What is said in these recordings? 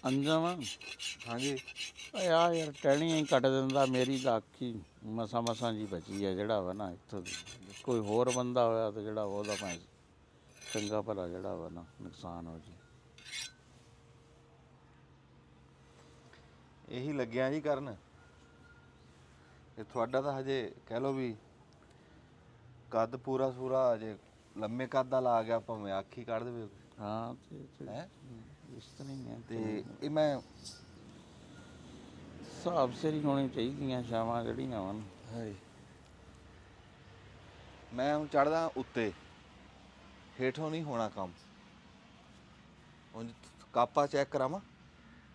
ਅੰਜਮ ਹਾਂਜੀ ਯਾਰ ਟਹਿਣੀਆਂ ਹੀ ਕੱਟ ਦਿੰਦਾ। ਮੇਰੀ ਤਾਂ ਅੱਖੀ ਮਸਾਂ ਮਸਾਂ ਜੀ ਬਚੀ ਹੈ ਜਿਹੜਾ ਵਾ ਨਾ ਇੱਥੋਂ ਦੀ। ਕੋਈ ਹੋਰ ਬੰਦਾ ਹੋਇਆ ਤਾਂ ਜਿਹੜਾ ਉਹਦਾ ਭਾਵੇਂ ਚੰਗਾ ਭਲਾ ਜਿਹੜਾ ਵਾ ਨਾ ਨੁਕਸਾਨ ਹੋ ਜੀ। ਇਹੀ ਲੱਗਿਆ ਜੀ ਕਰਨ। ਇਹ ਤੁਹਾਡਾ ਤਾਂ ਹਜੇ ਕਹਿ ਲਓ ਵੀ ਕੱਦ ਪੂਰਾ ਸੂਰਾ ਹਜੇ ਲੰਮੇ ਕੱਦ ਦਾ ਲਾ ਗਿਆ, ਭਾਵੇਂ ਅੱਖ ਹੀ ਕੱਢ ਦੇਵੇ। ਹਾਂ ਹੈ ਇਸ ਤਰ੍ਹਾਂ ਹੀ ਹੈ। ਤੇ ਇਹ ਮੈਂ ਹਿਸਾਬ ਸਿਰ ਹੀ ਹੋਣੀ ਚਾਹੀਦੀਆਂ ਛਾਵਾਂ ਜਿਹੜੀਆਂ ਵਾ। ਹਾਂਜੀ ਮੈਂ ਹੁਣ ਚੜ੍ਹਦਾ ਉੱਤੇ, ਹੇਠੋਂ ਨਹੀਂ ਹੋਣਾ ਕੰਮ। ਉਂਝ ਕਾਪਾ ਚੈੱਕ ਕਰਾਵਾਂ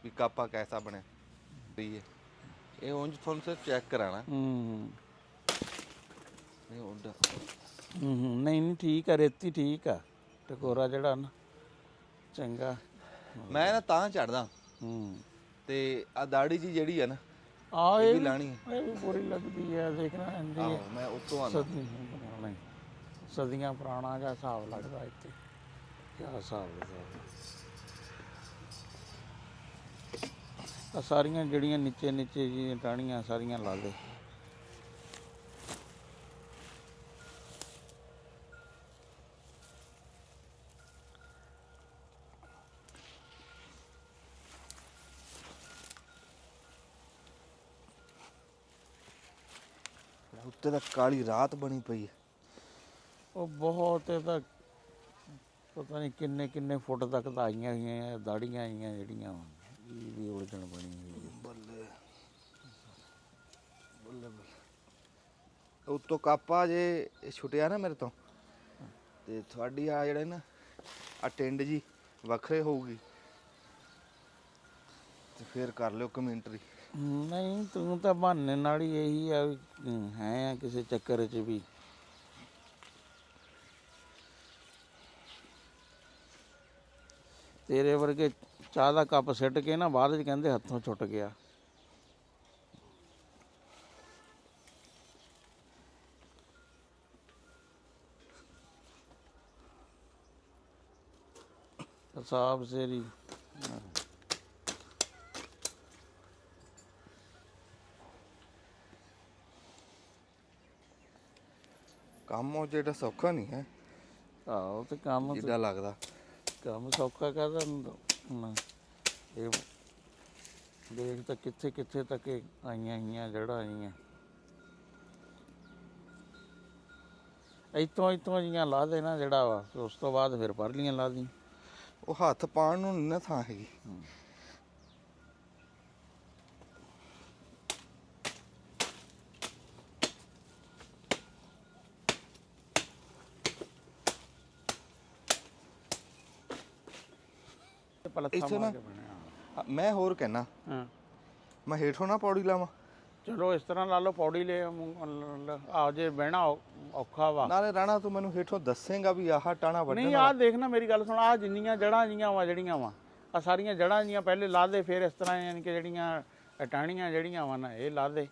ਵੀ ਕਾਪਾ ਕੈਸਾ ਬਣਿਆ ਸਹੀ ਹੈ। ਇਹ ਉਂਝ ਤੁਹਾਨੂੰ ਸਿਰਫ ਚੈੱਕ ਕਰਾਣਾ। ਇਹ ਉੱਡ ਨਹੀਂ ਠੀਕ ਆ, ਰੇਤੀ ਠੀਕ ਆ। ਟਕੋਰਾ ਜਿਹੜਾ ਨਾ ਚੰਗਾ। ਮੈਂ ਨਾ ਤਾਂ ਚੜ੍ਹਦਾ। ਤੇ ਆ ਦਾੜੀ ਜੀ ਜਿਹੜੀ ਆ ਨਾ ਇਹ ਵੀ ਲਾਣੀ ਹੈ। ਇਹ ਵੀ ਬੁਰੀ ਲੱਗਦੀ ਹੈ ਦੇਖਣਾ। ਆਹੋ ਮੈਂ ਉੱਤੋਂ ਆਉਂਦਾ। ਸਦੀਆਂ ਪੁਰਾਣਾ ਜਿਹਾ ਹਿਸਾਬ ਲੱਗਦਾ ਇੱਥੇ। ਕਿਆ ਹਿਸਾਬ ਆ ਸਾਰੀਆਂ ਜਿਹੜੀਆਂ ਨੀਚੇ ਨੀਚੇ ਜੀ ਟਾਹਣੀਆਂ ਸਾਰੀਆਂ ਲਾ ਦੇ। ਉੱਤੇ ਤਾਂ ਕਾਲੀ ਰਾਤ ਬਣੀ ਪਈ ਹੈ। ਉਹ ਬਹੁਤ ਇਹ ਤਾਂ ਪਤਾ ਨਹੀਂ ਕਿੰਨੇ ਕਿੰਨੇ ਫੁੱਟ ਤੱਕ ਤਾਂ ਆਈਆਂ ਹੋਈਆਂ ਦਾੜੀਆਂ ਆਈਆਂ ਜਿਹੜੀਆਂ ਇਹ ਵੀ ਉਲਝਣ ਬਣੀ ਹੋਈ। ਬੱਲੇ ਬੱਲੇ ਬੱਲੇ। ਉੱਤੋਂ ਕਾਪਾ ਜੇ ਛੁੱਟਿਆ ਨਾ ਮੇਰੇ ਤੋਂ ਤੇ ਤੁਹਾਡੀ ਆ ਜਿਹੜੇ ਨਾ ਆ ਟਿੰਡ ਜੀ ਵੱਖਰੇ ਹੋਊਗੀ ਤੇ ਫਿਰ ਕਰ ਲਿਓ ਕਮੈਂਟਰੀ। ਨਹੀਂ ਤੂੰ ਤਾਂ ਬਹਾਨੇ ਨਾਲ ਹੀ ਇਹੀ ਆ ਵੀ ਹੈ ਆ ਕਿਸੇ ਚੱਕਰ 'ਚ ਵੀ। ਤੇਰੇ ਵਰਗੇ ਚਾਹ ਦਾ ਕੱਪ ਸਿੱਟ ਕੇ ਨਾ ਬਾਅਦ 'ਚ ਕਹਿੰਦੇ ਹੱਥੋਂ ਛੁੱਟ ਗਿਆ। ਹਿਸਾਬ ਸਿਰ ਹੀ ਕੰਮ ਉਹ ਜਿਹੜਾ ਸੌਖਾ ਨਹੀਂ ਹੈ। ਆਹੋ ਤੇ ਕੰਮ ਜਿੱਦਾਂ ਲੱਗਦਾ ਕੰਮ ਸੌਖਾ ਕਾਹਦਾ ਹੁੰਦਾ। ਇਹ ਦੇਖ ਤਾਂ ਕਿੱਥੇ ਕਿੱਥੇ ਤੱਕ ਆਈਆਂ ਹੋਈਆਂ ਜੜ੍ਹਾਂ ਆਈਆਂ। ਇੱਥੋਂ ਜੀਆਂ ਲਾ ਦੇ ਨਾ ਜਿਹੜਾ ਵਾ ਉਸ ਤੋਂ ਬਾਅਦ ਫਿਰ ਪਰਲੀਆਂ ਲਾ ਦੀ। ਉਹ ਹੱਥ ਪਾਉਣ ਨੂੰ ਨਹੀਂ ਨਾ ਥਾਂ ਹੈਗੀ। ਇੱਥੇ ਨਾ ਮੈਂ ਹੋਰ ਕਹਿਣਾ ਮੈਂ ਹੇਠੋਂ ਨਾ ਪੌੜੀ ਲਾਵਾਂ। ਚਲੋ ਇਸ ਤਰ੍ਹਾਂ ਲਾ ਲਓ ਪੌੜੀ ਲੈ ਆ ਜੇ ਬਹਿਣਾ ਔਖਾ ਵਾ। ਨਾਲੇ ਰਾਣਾ ਤੂੰ ਮੈਨੂੰ ਹੇਠੋਂ ਦੱਸੇਗਾ ਵੀ ਆਹ ਟਾਣਾ ਵੱਢਣਾ। ਨਹੀਂ ਆਹ ਦੇਖ ਨਾ ਮੇਰੀ ਗੱਲ ਸੁਣ। ਆਹ ਜਿੰਨੀਆਂ ਜੜ੍ਹਾਂ ਜੀਆਂ ਵਾ ਜਿਹੜੀਆਂ ਵਾ ਆਹ ਸਾਰੀਆਂ ਜੜ੍ਹਾਂ ਜੀਆਂ ਪਹਿਲੇ ਲਾ ਦੇ। ਫਿਰ ਇਸ ਤਰ੍ਹਾਂ ਯਾਨੀ ਕਿ ਜਿਹੜੀਆਂ ਟਾਹਣੀਆਂ ਜਿਹੜੀਆਂ ਵਾ ਨਾ ਇਹ ਲਾ ਦੇ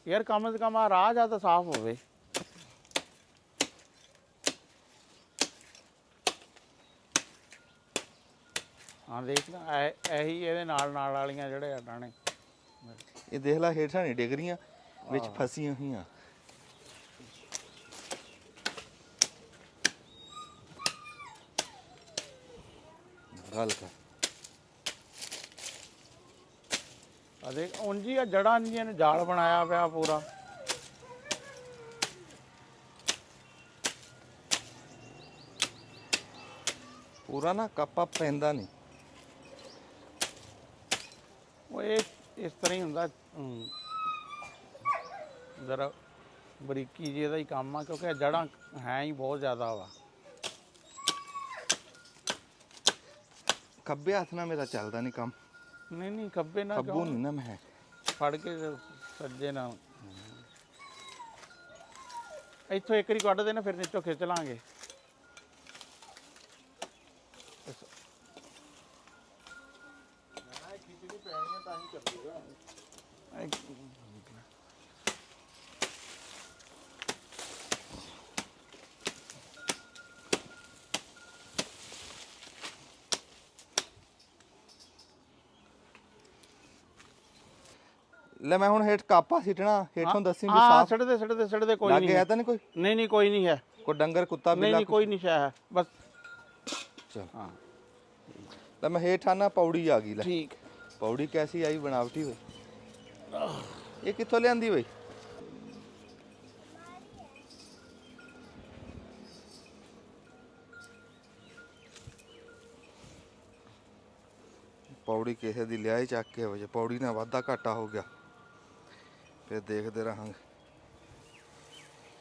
ਯਾਰ। ਕਮ ਸੇ ਕਮ ਆ ਰਾਹ ਜਾਂ ਤਾਂ ਸਾਫ਼ ਹੋਵੇ। ਹਾਂ ਦੇਖ ਨਾ ਇਹੀ ਇਹਦੇ ਨਾਲ ਵਾਲੀਆਂ ਜਿਹੜੇ ਆ ਟਾਹਣੇ। ਇਹ ਦੇਖ ਲੈ ਹੇਠਾਂ ਨਹੀਂ ਡਿੱਗ ਰਹੀਆਂ ਵਿੱਚ ਫਸੀਆਂ ਹੋਈਆਂ। ਗੱਲ ਕਰ ਆ ਦੇਖ ਉਂਝ ਹੀ ਆ ਜੜ੍ਹਾਂ ਜੀਆਂ ਨੇ ਜਾਲ ਬਣਾਇਆ ਪਿਆ ਪੂਰਾ। ਪੂਰਾ ਨਾ ਕਾਪਾ ਪੈਂਦਾ ਨਹੀਂ। ਉਹ ਇਹ ਇਸ ਤਰ੍ਹਾਂ ਹੀ ਹੁੰਦਾ ਜ਼ਰਾ ਬਰੀਕੀ ਜੀ ਇਹਦਾ ਹੀ ਕੰਮ ਆ ਕਿਉਂਕਿ ਜੜ੍ਹਾਂ ਹੈ ਹੀ ਬਹੁਤ ਜ਼ਿਆਦਾ ਵਾ। ਖੱਬੇ ਹੱਥ ਨਾਲ ਮੇਰਾ ਚੱਲਦਾ ਨਹੀਂ ਕੰਮ। ਨਹੀਂ ਖੱਬੇ ਨਾਲ ਖੱਬੂ ਨਹੀਂ ਨਾ ਮੈਂ ਫੜ ਕੇ ਸੱਜੇ ਨਾਲ ਇੱਥੋਂ ਇੱਕ ਵਾਰੀ ਕੱਢ ਦੇ ਨਾ ਫਿਰ ਨੀਚੋਂ ਖਿੱਚ ਲਾਂਗੇ। ਖਿੱਚਣੀ ਪੈਣੀ ਆ ਤਾਂ ਹੀ ਚੱਲੇਗਾ। ਲੈ ਮੈਂ ਹੁਣ ਹੇਠ ਕਾਪਾ ਸਿੱਟਣਾ, ਹੇਠੋਂ ਦੱਸੀ ਵੀ ਹਾਂ ਸਾਫ ਛੱਡਦੇ ਕੋਈ ਲੱਗ ਨਹੀਂ ਗਿਆ ਤਾਂ ਨਹੀਂ ਕੋਈ? ਨਹੀਂ ਕੋਈ ਨਹੀਂ ਹੈ, ਕੋਈ ਡੰਗਰ ਕੁੱਤਾ ਨਹੀਂ ਬਿੱਲਾ ਨਹੀਂ ਕੋਈ ਨਹੀਂ ਸ਼ਾਇ ਹੈ ਬਸ। ਚਲ ਹਾਂ ਲੈ ਮੈਂ ਹੇਠ ਆਣਾ, ਪੌੜੀ ਆ ਗਈ ਲੈ। ਠੀਕ। ਪੌੜੀ ਕੈਸੀ ਆਈ ਬਣਾਵਟੀ ਹੋਈ? ਇਹ ਕਿੱਥੋਂ ਲਿਆਂਦੀ ਹੋਈ? ਪੌੜੀ ਕਿਸੇ ਦੀ ਲਿਆਈ ਚੱਕ ਕੇ ਵਜੇ, ਪੌੜੀ ਨਾਲ ਵਾਧਾ ਘਾਟਾ ਹੋ ਗਿਆ, ਫਿਰ ਦੇਖਦੇ ਰਹਾਂਗੇ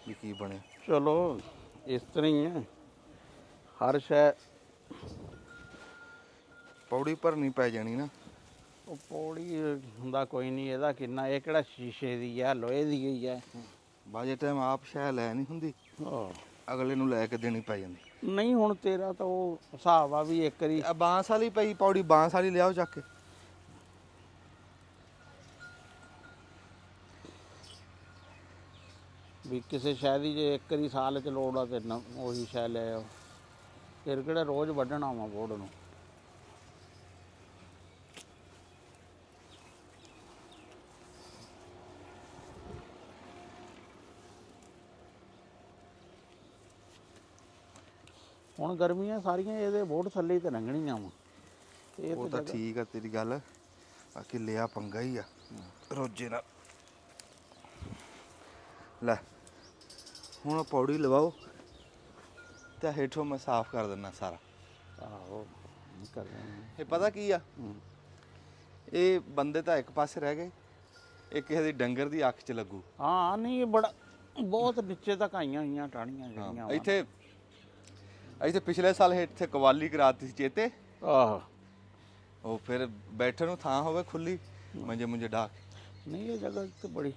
ਵੀ ਕੀ ਬਣਿਆ। ਚਲੋ ਇਸ ਤਰ੍ਹਾਂ ਹੀ ਹੈ ਹਰ ਸ਼ੈ। ਪੌੜੀ ਭਰਨੀ ਪੈ ਜਾਣੀ ਨਾ। ਉਹ ਪੌੜੀ ਹੁੰਦਾ ਕੋਈ ਨਹੀਂ, ਇਹਦਾ ਕਿੰਨਾ, ਇਹ ਕਿਹੜਾ ਸ਼ੀਸ਼ੇ ਦੀ ਹੈ, ਲੋਹੇ ਦੀ ਹੀ ਹੈ। ਬਾਜੇ ਟਾਈਮ ਆਪ ਸ਼ੈ ਲੈ ਨਹੀਂ ਹੁੰਦੀ, ਅਗਲੇ ਨੂੰ ਲੈ ਕੇ ਦੇਣੀ ਪੈ ਜਾਂਦੀ। ਨਹੀਂ ਹੁਣ ਤੇਰਾ ਤਾਂ ਉਹ ਹਿਸਾਬ ਆ ਵੀ ਇੱਕ ਵਾਰੀ ਆ ਬਾਂਸ ਵਾਲੀ ਪਈ ਪੌੜੀ, ਬਾਂਸ ਵਾਲੀ ਲਿਆਓ ਚੱਕ ਕੇ। ਵੀ ਕਿਸੇ ਸ਼ੈ ਦੀ ਜੇ ਇੱਕ ਵਾਰੀ ਸਾਲ ਚ ਲੋੜ ਆ ਤੇ ਉਹੀ ਸ਼ੈ ਲੈ ਆਓ, ਫਿਰ ਕਿਹੜਾ ਰੋਜ਼ ਵੱਢਣਾ ਵਾ ਬੋੜ ਨੂੰ। ਹੁਣ ਗਰਮੀਆਂ ਸਾਰੀਆਂ ਇਹਦੇ ਬੋੜ ਥੱਲੇ ਹੀ ਤੇ ਲੰਘਣੀਆਂ ਵਾ। ਉਹ ਤਾਂ ਠੀਕ ਆ ਤੇਰੀ ਗੱਲ, ਬਾਕੀ ਲਿਆ ਪੰਗਾ ਹੀ ਆ ਰੋਜੇ ਨਾਲ। ਲੈ ਹੁਣ ਪੌੜੀ ਲਵਾਓ ਤੇ ਹੇਠੋਂ ਮੈਂ ਸਾਫ਼ ਕਰ ਦਿੰਦਾ ਸਾਰਾ। ਆਹੋ ਕਰ ਇਹ ਪਤਾ ਕੀ ਆ, ਇਹ ਬੰਦੇ ਤਾਂ ਇੱਕ ਪਾਸੇ ਰਹਿ ਗਏ, ਇਹ ਕਿਸੇ ਦੀ ਡੰਗਰ ਦੀ ਅੱਖ 'ਚ ਲੱਗੂ। ਹਾਂ ਨਹੀਂ ਇਹ ਬੜਾ ਬਹੁਤ ਨੀਚੇ ਤੱਕ ਆਈਆਂ ਹੋਈਆਂ ਟਾਹਣੀਆਂ ਜਿਹੜੀਆਂ ਵਾ। ਇੱਥੇ ਪਿਛਲੇ ਸਾਲ ਇੱਥੇ ਕਵਾਲੀ ਕਰਾਤੀ ਸੀ ਚੇਤੇ? ਆਹ ਉਹ ਫਿਰ ਬੈਠਣ ਨੂੰ ਥਾਂ ਹੋਵੇ ਖੁੱਲੀ, ਮੰਜੇ ਮੁੰਜੇ ਢਾ ਕੇ। ਨਹੀਂ ਇਹ ਜਗ੍ਹਾ ਤੇ ਬੜੀ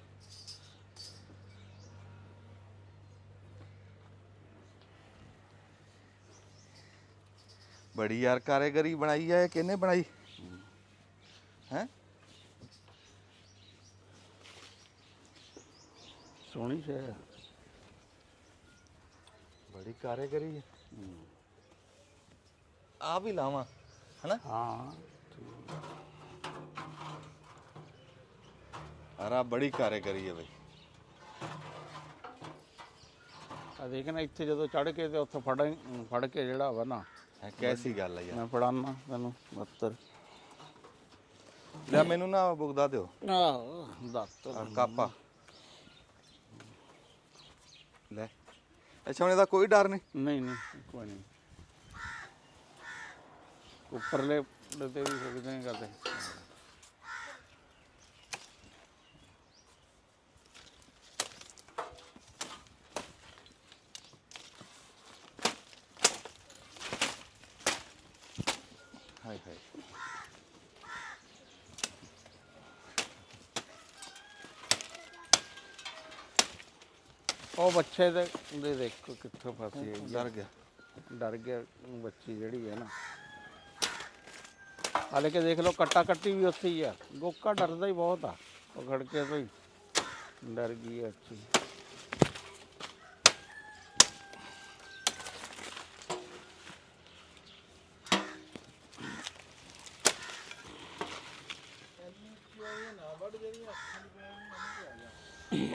ਬੜੀ ਯਾਰ ਕਾਰੀਗਰੀ ਬਣਾਈ ਆ। ਇਹ ਕਿਹਨੇ ਬਣਾਈ ਹੈ? ਸੋਹਣੀ ਸ਼ੈ ਆ। ਬੜੀ ਕਾਰੀਗਰੀ ਹੈ। ਆ ਵੀ ਲਾਵਾਂ ਹਨਾ? ਹਾਂ ਅਰਾ ਬੜੀ ਕਾਰੀਗਰੀ ਹੈ ਬਈ। ਆ ਦੇਖ ਨਾ ਇੱਥੇ ਜਦੋਂ ਚੜ ਕੇ ਤੇ ਉੱਥੇ ਫੜ ਕੇ ਜਿਹੜਾ ਵਾ ਨਾ, ਕੈਸੀ ਗੱਲ ਹੈ ਯਾਰ। ਮੈਂ ਫੜਾਨਾ ਤੈਨੂੰ 72 ਲੈ ਮੈਨੂੰ ਨਾ ਬੁਗਦਾ ਦਿਓ। ਆਹੋ ਦੱਸ ਕਾਪਾ ਲੈ। ਅੱਛਾ ਹੁਣ ਇਹਦਾ ਕੋਈ ਡਰ ਨਹੀਂ? ਨਹੀਂ ਕੋਈ ਨਹੀਂ, ਉੱਪਰਲੇ ਤੇ ਵੀ ਸਕਦੇ ਨਹੀਂ ਕਰਦੇ। ਹਾਏ ਹਾਏ ਉਹ ਬੱਚੇ ਦੇ ਦੇਖੋ ਕਿੱਥੋਂ ਫਸੀ ਹੈ। ਡਰ ਗਿਆ ਬੱਚੀ ਜਿਹੜੀ ਹੈ ਨਾ। ਹਾਲੇ ਕਿ ਦੇਖ ਲਓ ਕੱਟਾ ਕੱਟੀ ਵੀ ਉੱਥੇ ਹੀ ਆ। ਗੋਕਾ ਡਰਦਾ ਹੀ ਬਹੁਤ ਆ, ਉਹ ਖੜਕੇ ਤੋਂ ਹੀ ਡਰ ਗਈ ਅੱਛੀ।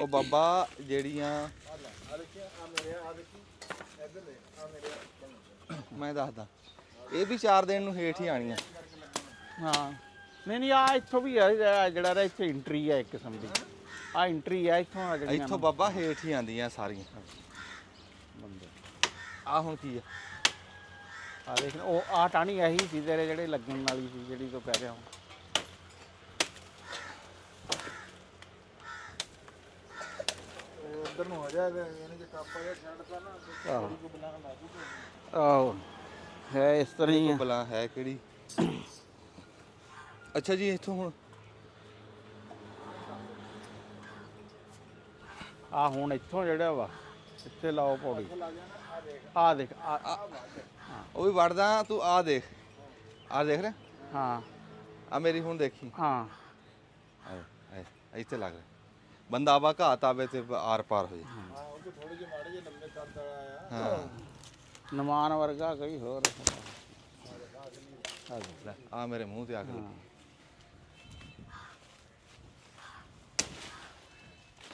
ਉਹ ਬਾਬਾ ਜਿਹੜੀਆਂ ਮੈਂ ਦੱਸਦਾ, ਇਹ ਵੀ 4 ਦਿਨ ਨੂੰ ਹੇਠ ਹੀ ਆਣੀਆਂ। ਹਾਂ ਨਹੀਂ ਆ ਇੱਥੋਂ ਵੀ ਆ ਜਿਹੜਾ ਰਾ ਇੱਥੇ ਐਂਟਰੀ ਆ ਇੱਕ ਕਿਸਮ ਦੀ। ਆ ਐਂਟਰੀ ਆ ਇੱਥੋਂ ਆ ਜਿਹੜੀਆਂ ਇੱਥੋਂ ਬਾਬਾ ਹੇਠ ਹੀ ਆਂਦੀਆਂ ਸਾਰੀਆਂ ਬੰਦੇ। ਆ ਹੁਣ ਕੀ ਆ? ਆ ਦੇਖ ਉਹ ਆ ਟਾਹਣੀ ਇਹੀ ਸੀ ਤੇਰੇ ਜਿਹੜੇ ਲੱਗਣ ਵਾਲੀ ਸੀ, ਜਿਹੜੀ ਤੂੰ ਕਹਿ ਰਿਹਾ ਹਾਂ। ਉਧਰ ਨੂੰ ਹੋ ਜਾ, ਇਹਨੇ ਜੇ ਕਾਪਾ ਜਿਹਾ ਛੱਡਦਾ ਨਾ ਆਹੋ ਕੋ ਬਣਾ ਲਾ ਦੂ। ਆਹੋ ਹੈ ਇਸ ਤਰ੍ਹਾਂ ਹੀ ਆ। ਬਲਾ ਹੈ ਕਿਹੜੀ? ਅੱਛਾ ਜੀ ਇੱਥੋਂ ਹੁਣ ਆ ਹੁਣ ਇੱਥੋਂ ਜਿਹੜਾ ਵਾ ਇੱਥੇ ਲਾਓ ਪੌੜੀ। ਆ ਦੇਖ ਉਹ ਵੀ ਵੜਦਾ, ਤੂੰ ਆ ਦੇਖ ਰਿਹਾ? ਹਾਂ ਆ ਮੇਰੀ ਹੁਣ ਦੇਖੀ। ਹਾਂ ਇੱਥੇ ਲੱਗ ਰਿਹਾ ਬੰਦਾ ਆਵਾ ਘਾਤ ਆਵੇ ਤੇ ਆਰ ਪਾਰ ਹੋ ਜਾਏ। ਹਾਂ ਉਹ ਤੋਂ ਥੋੜੇ ਜਿਹੇ ਮਾੜੇ ਜਿਹੇ ਲੰਬੇ ਕੱਦ ਵਾਲਾ ਆ। ਹਾਂ ਨਮਾਨ ਵਰਗਾ ਕੋਈ ਹੋਰ। ਆ ਮੇਰੇ ਮੂੰਹ ਤੇ ਆ ਕੇ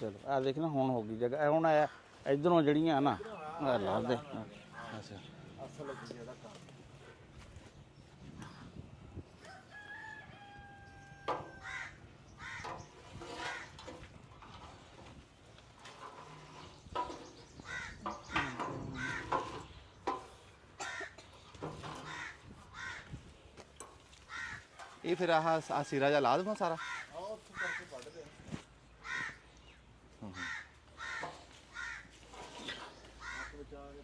ਚਲੋ ਆ ਦੇਖ ਨਾ ਹੁਣ ਹੋ ਗਈ ਜਗ੍ਹਾ ਹੁਣ ਆ ਇਧਰੋਂ ਜਿਹੜੀਆਂ ਨਾ ਆਹ ਲਾ ਦੇ ਅੱਛਾ ਅਸਲ ਲੱਗੀ ਜਿਹੜਾ ਕੰਮ ਇਹ ਫਿਰ ਆਹ ਸਿਰਾ ਜਿਹਾ ਲਾ ਦੇਵਾਂ ਸਾਰਾ ਆਹ ਉੱਥੋਂ ਕਰਕੇ ਵੱਢਦੇ ਆਪ ਬਚਾ ਕੇ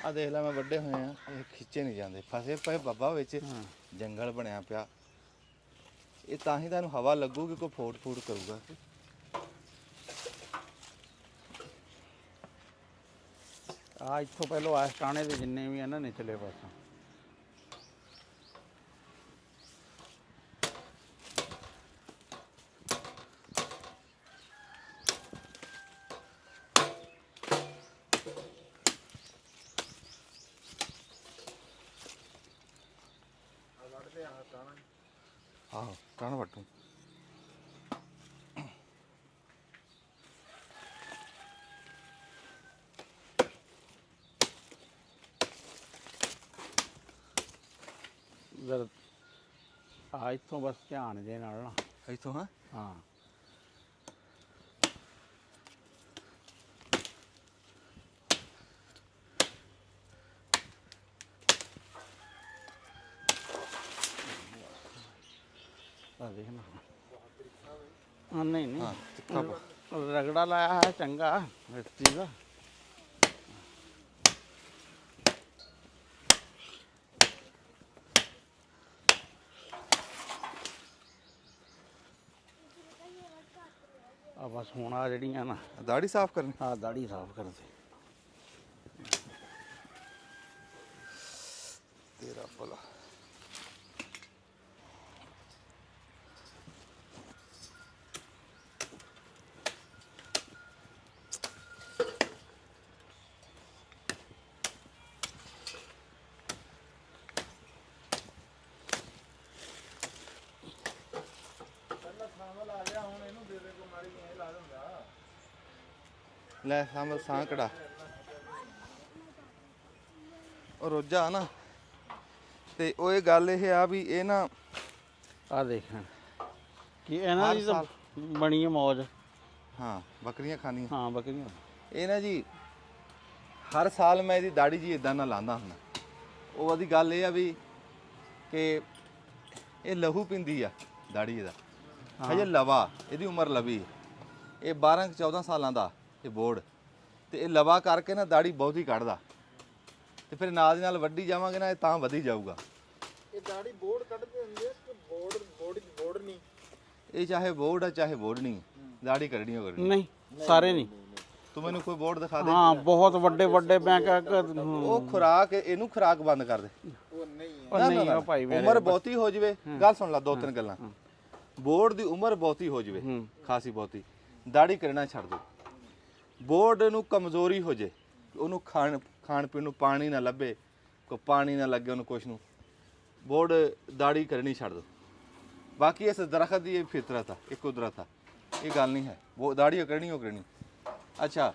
ਆ ਦੇਖ ਲੈ ਮੈਂ ਵੱਡੇ ਹੋਏ ਆ ਇਹ ਖਿੱਚੇ ਨਹੀਂ ਜਾਂਦੇ ਫਸੇ ਪਏ ਬਾਬਾ ਵਿੱਚ ਜੰਗਲ ਬਣਿਆ ਪਿਆ ਇਹ ਤਾਂ ਹੀ ਤੁਹਾਨੂੰ ਹਵਾ ਲੱਗੂਗੀ ਕੋਈ ਫੋਟ ਫੂਟ ਕਰੂਗਾ ਆ ਇੱਥੋਂ ਪਹਿਲੋਂ ਆਸ ਟਾਣੇ ਦੇ ਜਿੰਨੇ ਵੀ ਆ ਨਾ ਨਿਚਲੇ ਪਾਸੋਂ ਵੱਢਦੇ ਆ ਤਾਣਾ ਆਹੋ ਟਾਣਾ ਵੱਟੂ ਜਦ ਆ ਇੱਥੋਂ ਬਸ ਧਿਆਨ ਜੇ ਨਾਲ ਨਾ ਇੱਥੋਂ ਹਾਂ ਹਾਂ ਆ ਦੇਖ ਨਾ ਨਹੀਂ ਹਾਂ ਤਿੱਖਾ ਪਾ। ਰਗੜਾ ਲਾਇਆ ਹੈ ਚੰਗਾ ਮਿੱਟੀ ਦਾ ਆ ਬਸ ਹੁਣ ਆ ਜਿਹੜੀਆਂ ਨਾ ਦਾੜੀ ਸਾਫ਼ ਕਰਨੀ ਆ ਦਾੜੀ ਸਾਫ਼ ਕਰਦੇ ਤੇਰਾ ਭਲਾ ਪਹਿਲਾਂ ਥਾਮਲ ਆ ਗਿਆ ਹੁਣ ਇਹਨੂੰ ਦੇ ਦੇ ਕੋ ਮਾਰੀ ਇਹ ਲਾ ਦਿੰਦਾ ਲੈ ਸਾਂਭ ਸਾਂ ਕੜਾ ਉਹ ਰੋਜਾ ਨਾ ਤੇ ਉਹ ਇਹ ਗੱਲ ਇਹ ਆ ਵੀ ਇਹ ਨਾ ਆ ਦੇਖ ਕਿ ਇਹਨਾਂ ਹਰ ਦੀ ਤਾਂ ਬਣੀ ਹੈ ਮੌਜ ਹਾਂ ਬੱਕਰੀਆਂ ਖਾਣੀਆਂ ਹਾਂ ਬੱਕਰੀਆਂ ਇਹ ਨਾ ਜੀ ਹਰ ਸਾਲ ਮੈਂ ਇਹਦੀ ਦਾੜੀ ਜੀ ਇਦਾਂ ਨਾ ਲਾਂਦਾ ਹੁੰਦਾ ਉਹ ਉਹਦੀ ਗੱਲ ਇਹ ਆ ਵੀ ਕਿ ਇਹ ਲਹੂ ਪਿੰਦੀ ਆ ਦਾੜੀ ਇਹਦਾ ਹਜੇ ਲਵਾ ਇਹਦੀ ਉਮਰ ਲਵੀ ਇਹ 12 14 ਸਾਲਾਂ ਦਾ ਇਹ ਬੋੜ ਤੇ ਇਹ ਲਵਾ ਕਰਕੇ ਨਾ ਦਾੜੀ ਬਹੁਤ ਹੀ ਕੱਢਦਾ ਤੇ ਫਿਰ ਨਾਲ ਦੀ ਨਾਲ ਵੱਢੀ ਜਾਵਾਂਗੇ ਨਾ ਇਹ ਤਾਂ ਵਧੀ ਜਾਊਗਾ ਇਹ ਦਾੜੀ ਬੋਰਡ ਕੱਢਦੇ ਹੁੰਦੇ ਆ ਕਿ ਬੋਰਡ ਨਹੀਂ ਇਹ ਚਾਹੇ ਬੋੜ ਆ ਚਾਹੇ ਬੋੜਨੀ ਦਾੜੀ ਕਰਨੀ ਹੋ ਕਰਨੀ ਨਹੀਂ ਸਾਰੇ ਨਹੀਂ ਤੂੰ ਮੈਨੂੰ ਕੋਈ ਬੋੜ ਦਿਖਾ ਦੇ ਹਾਂ ਬਹੁਤ ਵੱਡੇ ਵੱਡੇ ਬੈਂਕ ਉਹ ਖੁਰਾਕ ਇਹਨੂੰ ਖੁਰਾਕ ਬੰਦ ਕਰ ਦੇ ਉਹ ਨਹੀਂ ਉਹ ਨਹੀਂ ਉਹ ਭਾਈ ਮੇਰੇ ਉਮਰ ਬਹੁਤੀ ਹੋ ਜਵੇ ਗੱਲ ਸੁਣ ਲੈ ਦੋ ਤਿੰਨ ਗੱਲਾਂ ਬੋਰਡ ਦੀ ਉਮਰ ਬਹੁਤੀ ਹੋ ਜਵੇ ਹੂੰ। ਖਾਸੀ ਬਹੁਤੀ ਦਾੜੀ ਕਰਨਾ ਛੱਡ ਦੋ ਬੋਰਡ ਨੂੰ ਕਮਜ਼ੋਰੀ ਹੋ ਜੇ ਉਹਨੂੰ ਖਾਣ ਪੀਣ ਨੂੰ ਪਾਣੀ ਨਾ ਲੱਭੇ ਕੋ ਪਾਣੀ ਨਾ ਲੱਗੇ ਉਹਨੂੰ ਕੁਛ ਨੂੰ ਬੋਰਡ ਦਾੜੀ ਕਰਨੀ ਛੱਡ ਦੋ ਬਾਕੀ ਇਸ ਦਰਖਤ ਦੀ ਇਹ ਫਿਤਰਤ ਆ ਇਹ ਕੁਦਰਤ ਆ ਇਹ ਗੱਲ ਨਹੀਂ ਹੈ ਉਹ ਦਾੜੀ ਕਰਨੀ ਹੋ ਕਰਨੀ ਅੱਛਾ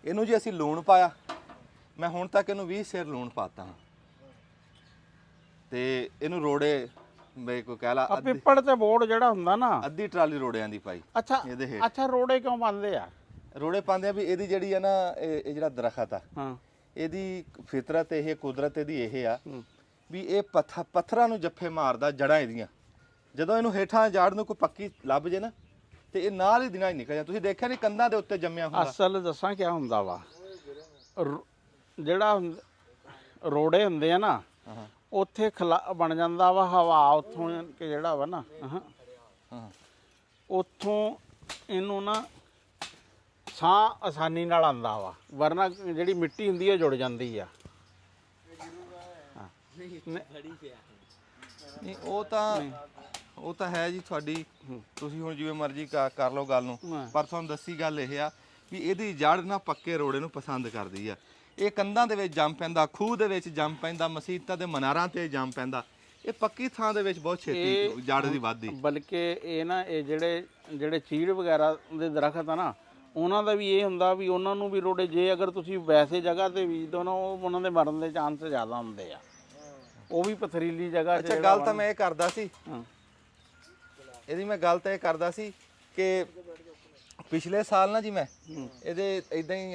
ਇਹਨੂੰ ਜੇ ਅਸੀਂ ਲੂਣ ਪਾਇਆ ਮੈਂ ਹੁਣ ਤੱਕ ਇਹਨੂੰ 20 ਸੇਰ ਲੂਣ ਪਾਤਾ ਹਾਂ ਤੇ ਇਹਨੂੰ ਰੋੜੇ ਮੇਰੇ ਕੋ ਕਹਿ ਲਾ ਆ ਪਿੱਪਲ ਤੇ ਬੋਰਡ ਜਿਹੜਾ ਹੁੰਦਾ ਨਾ ਅੱਧੀ ਟਰਾਲੀ ਰੋੜਿਆਂ ਦੀ ਪਾਈ ਅੱਛਾ ਇਹਦੇ ਹੇਠ ਅੱਛਾ ਰੋੜੇ ਕਿਉਂ ਪਾਉਂਦੇ ਆ ਰੋੜੇ ਪਾਉਂਦੇ ਆ ਵੀ ਇਹਦੀ ਜਿਹੜੀ ਆ ਨਾ ਇਹ ਜਿਹੜਾ ਦਰਖਤ ਆ ਹਾਂ ਇਹਦੀ ਫਿਤਰਤ ਇਹ ਕੁਦਰਤ ਇਹਦੀ ਇਹ ਆ ਹੂੰ। ਵੀ ਇਹ ਪੱਥਰਾਂ ਨੂੰ ਜੱਫੇ ਮਾਰਦਾ ਜੜਾਂ ਇਹਦੀਆਂ ਜਦੋਂ ਇਹਨੂੰ ਹੇਠਾਂ ਜਾੜ ਨੂੰ ਕੋਈ ਪੱਕੀ ਲੱਭ ਜੇ ਨਾ ਤੇ ਇਹ ਨਾਲ ਹੀ ਦਿਨਾਂ ਹੀ ਨਿਕਲ ਜਾ ਤੁਸੀਂ ਦੇਖਿਆ ਨਹੀਂ ਕੰਧਾਂ ਦੇ ਉੱਤੇ ਜੰਮਿਆ ਹੁੰਦਾ ਅਸਲ ਦੱਸਾਂ ਕੀ ਹੁੰਦਾ ਵਾ ਜਿਹੜਾ ਰੋੜੇ ਹੁੰਦੇ ਆ ਨਾ ਹਾਂ ਉੱਥੇ ਬਣ ਜਾਂਦਾ ਵਾ ਹਵਾ ਉੱਥੋਂ ਕਿ ਜਿਹੜਾ ਵਾ ਨਾ ਹਾਂ ਉੱਥੋਂ ਇਹਨੂੰ ਨਾ ਸਾਹ ਆਸਾਨੀ ਨਾਲ ਆਉਂਦਾ ਵਾ ਵਰਨਾ ਜਿਹੜੀ ਮਿੱਟੀ ਹੁੰਦੀ ਹੈ ਜੁੜ ਜਾਂਦੀ ਆ ਨਹੀਂ ਉਹ ਤਾਂ ਹੈ ਜੀ ਤੁਹਾਡੀ ਤੁਸੀਂ ਹੁਣ ਜਿਵੇਂ ਮਰਜ਼ੀ ਕਰ ਲਓ ਗੱਲ ਨੂੰ ਹਾਂ। ਪਰ ਤੁਹਾਨੂੰ ਦੱਸੀ ਗੱਲ ਇਹ ਆ ਵੀ ਇਹਦੀ ਜੜ ਨਾ ਪੱਕੇ ਰੋੜੇ ਨੂੰ ਪਸੰਦ ਕਰਦੀ ਆ ਇਹ ਕੰਧਾਂ ਦੇ ਵਿੱਚ ਜੰਮ ਪੈਂਦਾ, ਖੂਹ ਦੇ ਵਿੱਚ ਜੰਮ ਪੈਂਦਾ, ਮਸੀਤਾਂ ਦੇ ਮਨਾਰਾਂ ਤੇ ਜੰਮ ਪੈਂਦਾ। ਇਹ ਪੱਕੀ ਥਾਂ ਦੇ ਵਿੱਚ ਬਹੁਤ ਛੇਤੀ ਜੜ ਦੀ ਵੱਧਦੀ। ਬਲਕਿ ਇਹ ਨਾ ਇਹ ਜਿਹੜੇ ਚੀੜ ਵਗੈਰਾ ਦੇ ਦਰਖਤ ਆ ਨਾ, ਉਹਨਾਂ ਦਾ ਵੀ ਇਹ ਹੁੰਦਾ ਵੀ ਉਹਨਾਂ ਨੂੰ ਵੀ ਰੋੜੇ, ਜੇ ਅਗਰ ਤੁਸੀਂ ਵੈਸੇ ਜਗ੍ਹਾ ਤੇ ਬੀਜ ਦੋ ਨਾ, ਉਹ ਉਹਨਾਂ ਦੇ ਮਰਨ ਦੇ ਚਾਂਸ ਜ਼ਿਆਦਾ ਹੁੰਦੇ ਆ। ਉਹ ਵੀ ਪਥਰੀਲੀ ਜਗ੍ਹਾ 'ਚ। ਅੱਛਾ, ਗੱਲ ਤਾਂ ਮੈਂ ਇਹ ਕਰਦਾ ਸੀ, ਹਾਂ। ਇਹਦੀ ਮੈਂ ਗੱਲ ਤਾਂ ਇਹ ਕਰਦਾ ਸੀ ਕਿ ਪਿਛਲੇ ਸਾਲ ਨਾ ਜੀ ਮੈਂ ਇਹਦੇ ਇਦਾਂ ਹੀ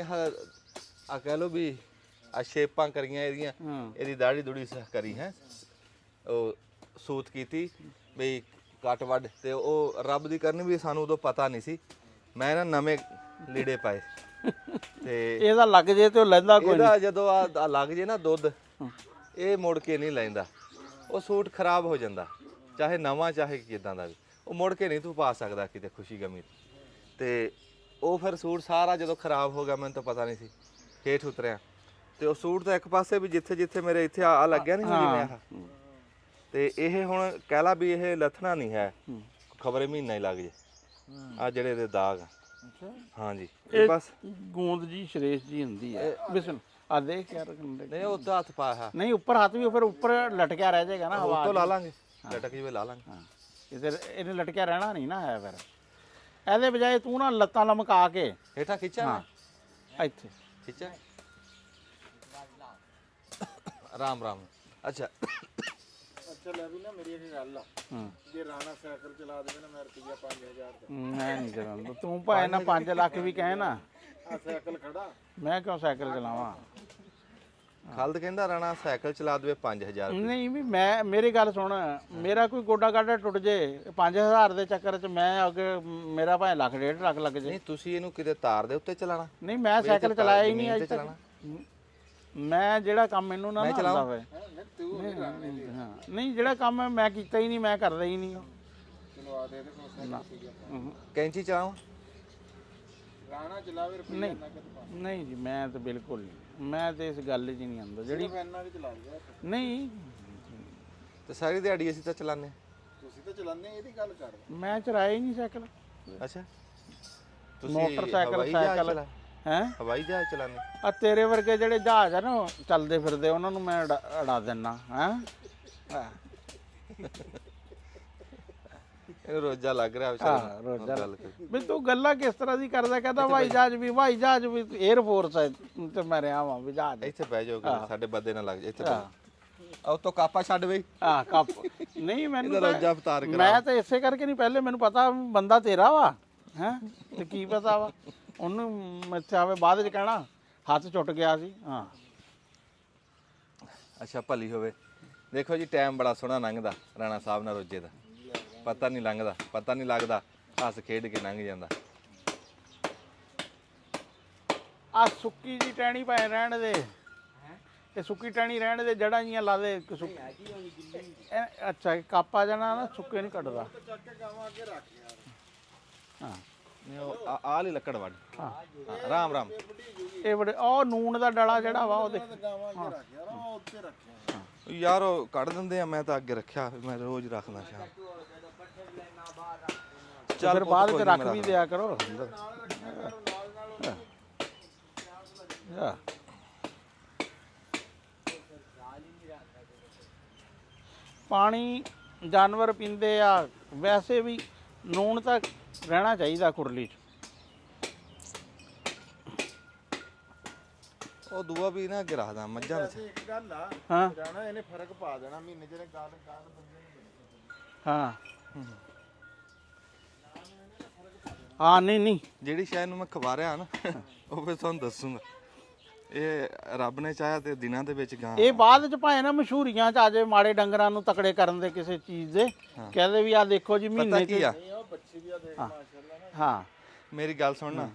ਆ ਕਹਿ ਲਓ ਵੀ ਆ ਸ਼ੇਪਾਂ ਕਰੀਆਂ ਇਹਦੀਆਂ, ਇਹਦੀ ਦਾੜੀ ਦੁੜੀ ਕਰੀ ਹੈ, ਉਹ ਸੂਤ ਕੀਤੀ ਵੀ ਕੱਟ ਵੱਢ, ਤੇ ਉਹ ਰੱਬ ਦੀ ਕਰਨੀ ਵੀ ਸਾਨੂੰ ਉਦੋਂ ਪਤਾ ਨਹੀਂ ਸੀ। ਮੈਂ ਨਾ ਨਵੇਂ ਲੀੜੇ ਪਾਏ ਤੇ ਇਹਦਾ ਲੱਗ ਜੇ ਤੇ ਉਹ ਲੈਂਦਾ ਕੋਈ ਇਹਦਾ ਜਦੋਂ ਆ ਲੱਗ ਜੇ ਨਾ ਦੁੱਧ, ਇਹ ਮੁੜ ਕੇ ਨਹੀਂ ਲੈਂਦਾ। ਉਹ ਸੂਟ ਖਰਾਬ ਹੋ ਜਾਂਦਾ, ਚਾਹੇ ਨਵਾਂ ਚਾਹੇ ਕਿਦਾਂ ਦਾ ਵੀ, ਉਹ ਮੁੜ ਕੇ ਨਹੀਂ ਤੂੰ ਪਾ ਸਕਦਾ ਕਿਤੇ ਖੁਸ਼ੀ ਗਮੀ। ਤੇ ਉਹ ਫਿਰ ਸੂਟ ਸਾਰਾ ਜਦੋਂ ਖਰਾਬ ਹੋ ਗਿਆ, ਮੈਨੂੰ ਤਾਂ ਪਤਾ ਨਹੀਂ ਸੀ, ਹੇਠ ਉਤਰਿਆ ਤੇ ਉਹ ਸੂਟ ਤਾਂ ਇੱਕ ਪਾਸੇ ਵੀ ਜਿੱਥੇ ਜਿੱਥੇ ਮੇਰੇ ਇੱਥੇ ਆ ਲੱਗਿਆ ਨਹੀਂ ਜਿਵੇਂ ਆਹ, ਤੇ ਇਹ ਹੁਣ ਕਹਿ ਲਾ ਵੀ ਇਹ ਲੱਥਣਾ ਨਹੀਂ ਹੈ, ਖਬਰੇ ਮਹੀਨਾ ਹੀ ਲੱਗ ਜੇ। ਆ ਜਿਹੜੇ ਇਹਦੇ ਦਾਗ ਆ, ਹਾਂਜੀ, ਇਹ ਬਸ ਗੂੰਦ ਜੀ ਸ਼ਰੇਸ਼ ਜੀ ਹੁੰਦੀ ਹੈ। ਬਿਸਨ ਆ ਦੇਖ ਯਾਰ, ਨਹੀਂ ਉਹ ਤਾਂ ਹੱਥ ਪਾਇਆ, ਨਹੀਂ ਉੱਪਰ ਹੱਥ ਵੀ ਫਿਰ ਉੱਪਰ ਲਟਕਿਆ ਰਹਿ ਜਾਏਗਾ ਨਾ, ਹਵਾ ਉਹ ਤੋਂ ਲਾ ਲਾਂਗੇ, ਲਟਕ ਜਿਵੇਂ ਲਾ ਲਾਂਗੇ। ਹਾਂ, ਇਹਨੇ ਲਟਕਿਆ ਰਹਿਣਾ ਨਹੀਂ ਨਾ ਹੈ। ਫਿਰ ਇਹਦੇ ਬਜਾਏ ਤੂੰ ਨਾ ਲੱਤਾਂ ਲਮਕਾ ਕੇ ਹੇਠਾਂ ਖਿੱਚਾਂ, ਹਾਂ ਇੱਥੇ ਖਿੱਚਾਂ, ਰਾਮ ਰਾਮ। ਅੱਛਾ ਅੱਛਾ ਲੈ ਵੀ ਨਾ ਮੇਰੀ ਇਹ ਗੱਲ ਆ, ਜੇ ਰਾਣਾ ਸਾਈਕਲ ਚਲਾ ਦੇਵੇ ਨਾ, ਮੈਂ ਰੁਪਈਆ 5000 ਦਾ। ਮੈਂ ਨਹੀਂ ਚਲਾਉਂਦਾ। ਤੂੰ ਭਾਵੇਂ ਨਾ 5 ਲੱਖ ਵੀ ਕਹੇ ਨਾ, ਆ ਸਾਈਕਲ ਖੜਾ, ਮੈਂ ਕਿਉਂ ਸਾਈਕਲ ਚਲਾਵਾਂ। ਖਾਲਦ ਕਹਿੰਦਾ ਰਾਣਾ ਸਾਈਕਲ ਚਲਾ ਦੇਵੇ 5000 ਰੁਪਏ। ਨਹੀਂ ਵੀ ਮੈਂ, ਮੇਰੀ ਗੱਲ ਸੁਣ, ਮੇਰਾ ਕੋਈ ਗੋਡਾ ਗਾਡਾ ਟੁੱਟ ਜੇ 5000 ਦੇ ਚੱਕਰ 'ਚ ਮੈਂ ਅੱਗੇ ਮੇਰਾ ਭਾਵੇਂ ਲੱਖ 1.5 ਲੱਖ ਲੱਗ ਜੇ। ਨਹੀਂ ਤੁਸੀਂ ਇਹਨੂੰ ਕਿਤੇ ਤਾਰ ਦੇ ਉੱਤੇ ਚਲਾਣਾ, ਨਹੀਂ ਮੈਂ ਸਾਈਕਲ ਚਲਾਇਆ ਹੀ ਨਹੀਂ ਜ਼ਮੀਨ ਅੱਜ ਤੇ ਤੱਕ। ਮੈਂ ਜਿਹੜਾ ਕੰਮ ਮੈਨੂੰ ਨਾ ਆਉਂਦਾ ਹੋਵੇ, ਤੂੰ ਨਹੀਂ ਰਾਣੇ ਦੀ। ਹਾਂ ਨਹੀਂ ਜਿਹੜਾ ਕੰਮ ਮੈਂ ਕੀਤਾ ਹੀ ਨਹੀਂ, ਮੈਂ ਕਰਦਾ ਹੀ ਨਹੀਂ ਉਹ। ਚਲੋ ਆ ਦੇ ਇਹਦੇ ਕੋਲ ਸਾਈਕਲ ਸੀਗਾ, ਕੈਂਚੀ ਚਲਾਵਾਂ? ਰਾਣਾ ਚਲਾਵੇ ਰੁਪਈਆ ਨਹੀਂ ਨਾ ਕਿਤੇ ਪਾ, ਨਹੀਂ ਜੀ, ਮੈਂ ਤਾਂ ਬਿਲਕੁਲ ਨਹੀਂ, ਮੈਂ ਤੇ ਇਸ ਗੱਲ 'ਚ ਨਹੀਂ ਆਉਂਦਾ ਜਿਹੜੀ। ਫੈਨਾਂ ਵੀ ਚਲਾ ਲਿਆ ਨਹੀਂ ਤੇ ਸਾਰੀ ਦਿਹਾੜੀ ਅਸੀਂ ਤਾਂ ਚਲਾਉਂਦੇ। ਤੁਸੀਂ ਤਾਂ ਚਲਾਉਂਦੇ, ਇਹਦੀ ਗੱਲ ਕਰ। ਮੈਂ ਚਲਾਇਆ ਹੀ ਨਹੀਂ ਸਾਈਕਲ। ਅੱਛਾ, ਤੁਸੀਂ ਮੋਟਰਸਾਈਕਲ, ਹਵਾਈ ਜਹਾਜ਼ ਸਾਈਕਲ ਚਲਾ- ਹੈ। ਹਵਾਈ ਜਹਾਜ਼ ਚਲਾਉਂਦੇ? ਆ ਤੇਰੇ ਵਰਗੇ ਜਿਹੜੇ ਜਹਾਜ਼ ਆ ਨਾ ਉਹ ਚੱਲਦੇ ਫਿਰਦੇ, ਉਹਨਾਂ ਨੂੰ ਮੈਂ ਉਡਾ ਦਿੰਨਾ ਹੈ। ਇਹਨੂੰ ਰੋਜ਼ਾ ਲੱਗ ਰਿਹਾ ਹਾਂ, ਵਿਚਾਰਾ ਰੋਜ਼ਾ ਗੱਲ ਕਰੀ। ਵੀ ਤੂੰ ਗੱਲਾਂ ਕਿਸ ਤਰ੍ਹਾਂ ਦੀ ਕਰਦਾ, ਕਹਿੰਦਾ ਹਵਾਈ ਜਹਾਜ਼ ਵੀ 에ਅਰ ਫੋਰਸ ਹੈ ਤੇ ਮੈਂ ਰਿਹਾ ਵਾਂ ਵੀ ਜਹਾਜ਼। ਇੱਥੇ ਬਹਿ ਜਾਓ, ਸਾਡੇ ਬੱਦੇ ਨਾ ਲੱਗ ਜਾ, ਇੱਥੇ ਆਉ ਤੋਂ ਕਾਪਾ ਛੱਡ ਬਈ। ਹਾਂ ਕੱਪ ਨਹੀਂ ਮੈਨੂੰ ਇਹਦਾ ਰੋਜ਼ਾ ਅਵਤਾਰ ਕਰਾ। ਮੈਂ ਤਾਂ ਇਸੇ ਕਰਕੇ ਨਹੀਂ, ਪਹਿਲੇ ਮੈਨੂੰ ਪਤਾ ਵੀ ਬੰਦਾ ਤੇਰਾ ਵਾ ਹੈ, ਤੇ ਕੀ ਪਤਾ ਵਾ ਉਹਨੂੰ ਇੱਥੇ ਆਵੇ ਬਾਅਦ ਚ ਕਹਿਣਾ ਹੱਥ ਟੁੱਟ ਗਿਆ ਸੀ। ਹਾਂ ਅੱਛਾ, ਭਲੀ ਹੋਵੇ। ਦੇਖੋ ਜੀ, ਟਾਈਮ ਬੜਾ ਸੋਹਣਾ ਲੰਘਦਾ ਰਾਣਾ ਸਾਹਿਬ ਨਾਲ ਰੋਜੇ ਦਾ, ਪਤਾ ਨਹੀਂ ਲੰਘਦਾ, ਪਤਾ ਨਹੀਂ ਲੱਗਦਾ, ਹੱਸ ਖੇਡ ਕੇ ਲੰਘ ਜਾਂਦਾ। ਆ ਸੁੱਕੀ ਜੀ ਟਹਿਣੀ ਭਾਵੇਂ ਰਹਿਣ ਦੇ, ਇਹ ਸੁੱਕੀ ਟਹਿਣੀ ਰਹਿਣ ਦੇ, ਜੜਾਂ ਜੀਆਂ ਲਾ ਦੇ। ਅੱਛਾ, ਕਾਪਾ ਜਾਣਾ ਨਾ, ਸੁੱਕੇ ਨਹੀਂ ਕੱਢਦਾ। ਚੱਕ ਕੇ ਗਾਵਾਂ ਅੱਗੇ ਰੱਖ ਯਾਰ। ਹਾਂ ਨਹੀਂ ਉਹ ਆਹ ਲਈ ਲੱਕੜ ਵੱਢ। ਹਾਂ ਹਾਂ, ਰਾਮ ਰਾਮ। ਇਹ ਬੜੇ ਉਹ ਨੂਣ ਦਾ ਡਲਾ ਜਿਹੜਾ ਵਾ ਉਹਦੇ ਗਾਵਾਂ ਅੱਗੇ ਰੱਖ ਯਾਰ, ਉਹ ਉੱਤੇ ਰੱਖਿਆ। ਯਾਰ ਉਹ ਕੱਢ ਦਿੰਦੇ ਆ, ਮੈਂ ਤਾਂ ਅੱਗੇ ਰੱਖਿਆ, ਮੈਂ ਰੋਜ਼ ਰੱਖਦਾ ਸ਼ਾਮ। ਫਿਰ ਬਾਅਦ ਚ ਰੱਖ ਵੀ ਦਿਆ ਕਰੋ। ਪਾਣੀ ਜਾਨਵਰ ਪੀਂਦੇ ਆ, ਵੈਸੇ ਵੀ ਨੂਣ ਤਾਂ ਰਹਿਣਾ ਚਾਹੀਦਾ ਖੁਰਲੀ 'ਚ। ਉਹ ਦੂਆ ਵੀ ਨਾ ਅੱਗੇ ਰੱਖਦਾ ਮੱਝਾਂ ਦਾ। ਇੱਕ ਗੱਲ ਆ, ਹਾਂ ਰਾਣਾ ਇਹਨੇ ਫਰਕ ਪਾ ਦੇਣਾ ਮਹੀਨੇ ਜਿਹੜੇ ਗਾਲ ਬੰਦੇ ਨੇ। ਹਾਂ ਹਾਂ ਨਹੀਂ ਜਿਹੜੀ ਸ਼ਾਇਦ ਨੂੰ ਮੈਂ ਖਵਾਰਿਆ ਨਾ, ਉਹ ਫਿਰ ਤੁਹਾਨੂੰ ਦੱਸੂਗਾ। ਇਹ ਰੱਬ ਨੇ ਚਾਹਿਆ ਤੇ ਦਿਨਾਂ ਦੇ ਵਿੱਚ ਗਾਂ ਇਹ ਬਾਅਦ ਚ ਭਾਵੇਂ ਨਾ ਮਸ਼ਹੂਰੀਆਂ ਚ ਆ ਜਾਏ, ਮਾੜੇ ਡੰਗਰਾਂ ਨੂੰ ਤਕੜੇ ਕਰਨ ਦੇ ਕਿਸੇ ਚੀਜ਼ ਦੇ, ਕਹਿੰਦੇ ਵੀ ਆ ਦੇਖੋ ਜੀ ਪਤਾ ਮਹੀਨੇ ਕੀ ਆ, ਉਹ ਬੱਚੀ ਵੀ ਆ ਦੇਖ ਮਾਸ਼ਾਅੱਲਾ ਨਾ। ਹਾਂ ਮੇਰੀ ਗੱਲ ਸੁਣਨਾ,